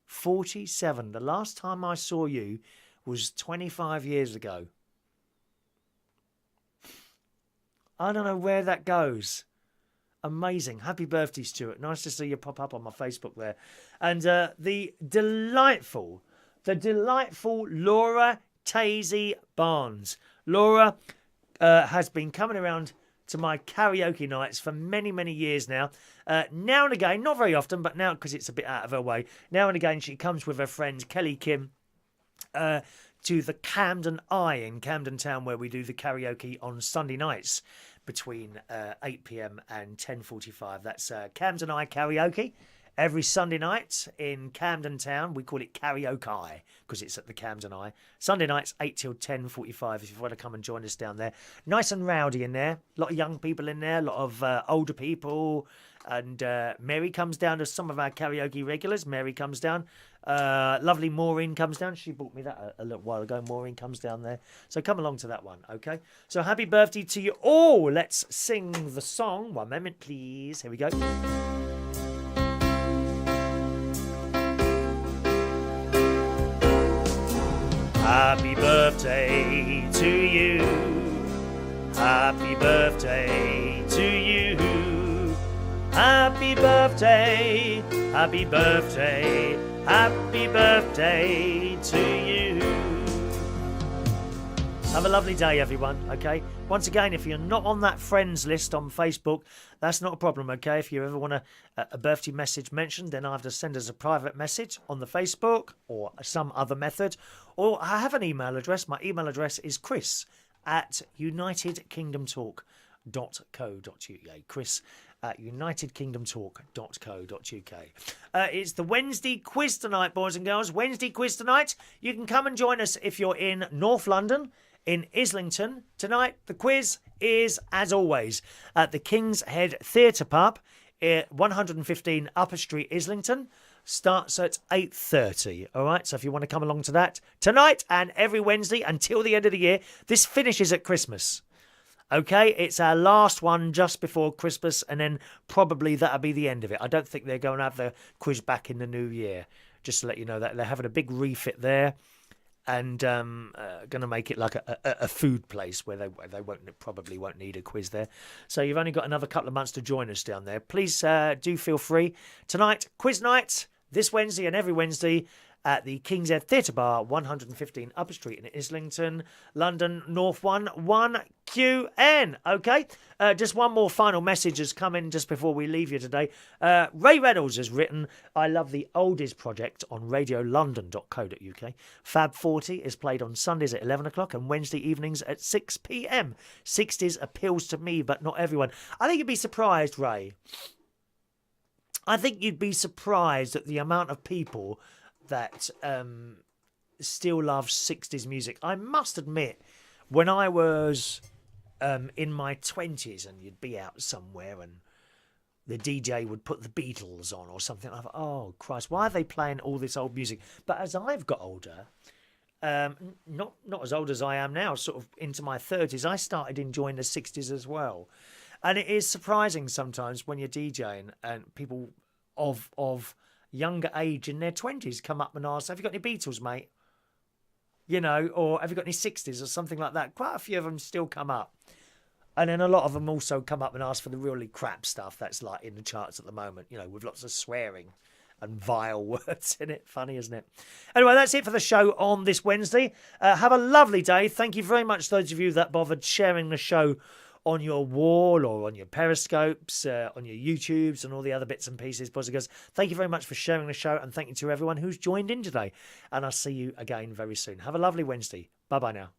47. The last time I saw you was 25 years ago. I don't know where that goes. Amazing. Happy birthday, Stuart. Nice to see you pop up on my Facebook there. And the delightful Laura Tazy Barnes. Laura has been coming around to my karaoke nights for many, many years now. Now and again, not very often, but now because it's a bit out of her way, now and again she comes with her friend Kelly Kim to the Camden Eye in Camden Town, where we do the karaoke on Sunday nights between 8 p.m. and 10:45. That's Camden Eye Karaoke. Every Sunday night in Camden Town. We call it Karaoke because it's at the Camden Eye. Sunday nights, 8 till 10:45 if you want to come and join us down there. Nice and rowdy in there. A lot of young people in there, a lot of older people. And Mary comes down to some of our karaoke regulars. Mary comes down. Lovely Maureen comes down. She bought me that a little while ago. Maureen comes down there. So come along to that one, okay? So happy birthday to you all. Let's sing the song. One moment, please. Here we go. Happy birthday to you. Happy birthday to you. Happy birthday. Happy birthday. Happy birthday to you. Have a lovely day, everyone, okay? Once again, if you're not on that friends list on Facebook, that's not a problem, okay? If you ever want a birthday message mentioned, then either send us a private message on the Facebook or some other method. Or I have an email address. My email address is chris@unitedkingdomtalk.co.uk. chris@unitedkingdomtalk.co.uk. It's the Wednesday quiz tonight, boys and girls. Wednesday quiz tonight. You can come and join us if you're in North London, in Islington. Tonight, the quiz is, as always, at the King's Head Theatre Pub, 115 Upper Street, Islington. Starts at 8:30. All right, so if you want to come along to that tonight and every Wednesday until the end of the year, this finishes at Christmas. Okay, it's our last one just before Christmas, and then probably that'll be the end of it. I don't think they're going to have the quiz back in the new year. Just to let you know that they're having a big refit there, and going to make it like a food place where they probably won't need a quiz there. So you've only got another couple of months to join us down there. Please do feel free. Tonight, quiz night, this Wednesday and every Wednesday at the King's Head Theatre Bar, 115 Upper Street in Islington, London, North 1QN. Okay, just one more final message has come in just before we leave you today. Ray Reynolds has written, I love the Oldies project on radiolondon.co.uk. Fab 40 is played on Sundays at 11 o'clock and Wednesday evenings at 6 p.m. 60s appeals to me, but not everyone. I think you'd be surprised, Ray. I think you'd be surprised at the amount of people that still love 60s music. I must admit, when I was in my 20s and you'd be out somewhere and the DJ would put the Beatles on or something, I thought, oh Christ, why are they playing all this old music? But as I've got older, not as old as I am now, sort of into my 30s, I started enjoying the 60s as well. And it is surprising sometimes when you're DJing and people of younger age in their 20s come up and ask, have you got any Beatles, mate? You know, or have you got any 60s or something like that? Quite a few of them still come up. And then a lot of them also come up and ask for the really crap stuff that's like in the charts at the moment, you know, with lots of swearing and vile words in it. Funny, isn't it? Anyway, that's it for the show on this Wednesday. Have a lovely day. Thank you very much, those of you that bothered sharing the show on your wall or on your periscopes, on your YouTubes and all the other bits and pieces. Because thank you very much for sharing the show, and thank you to everyone who's joined in today. And I'll see you again very soon. Have a lovely Wednesday. Bye-bye now.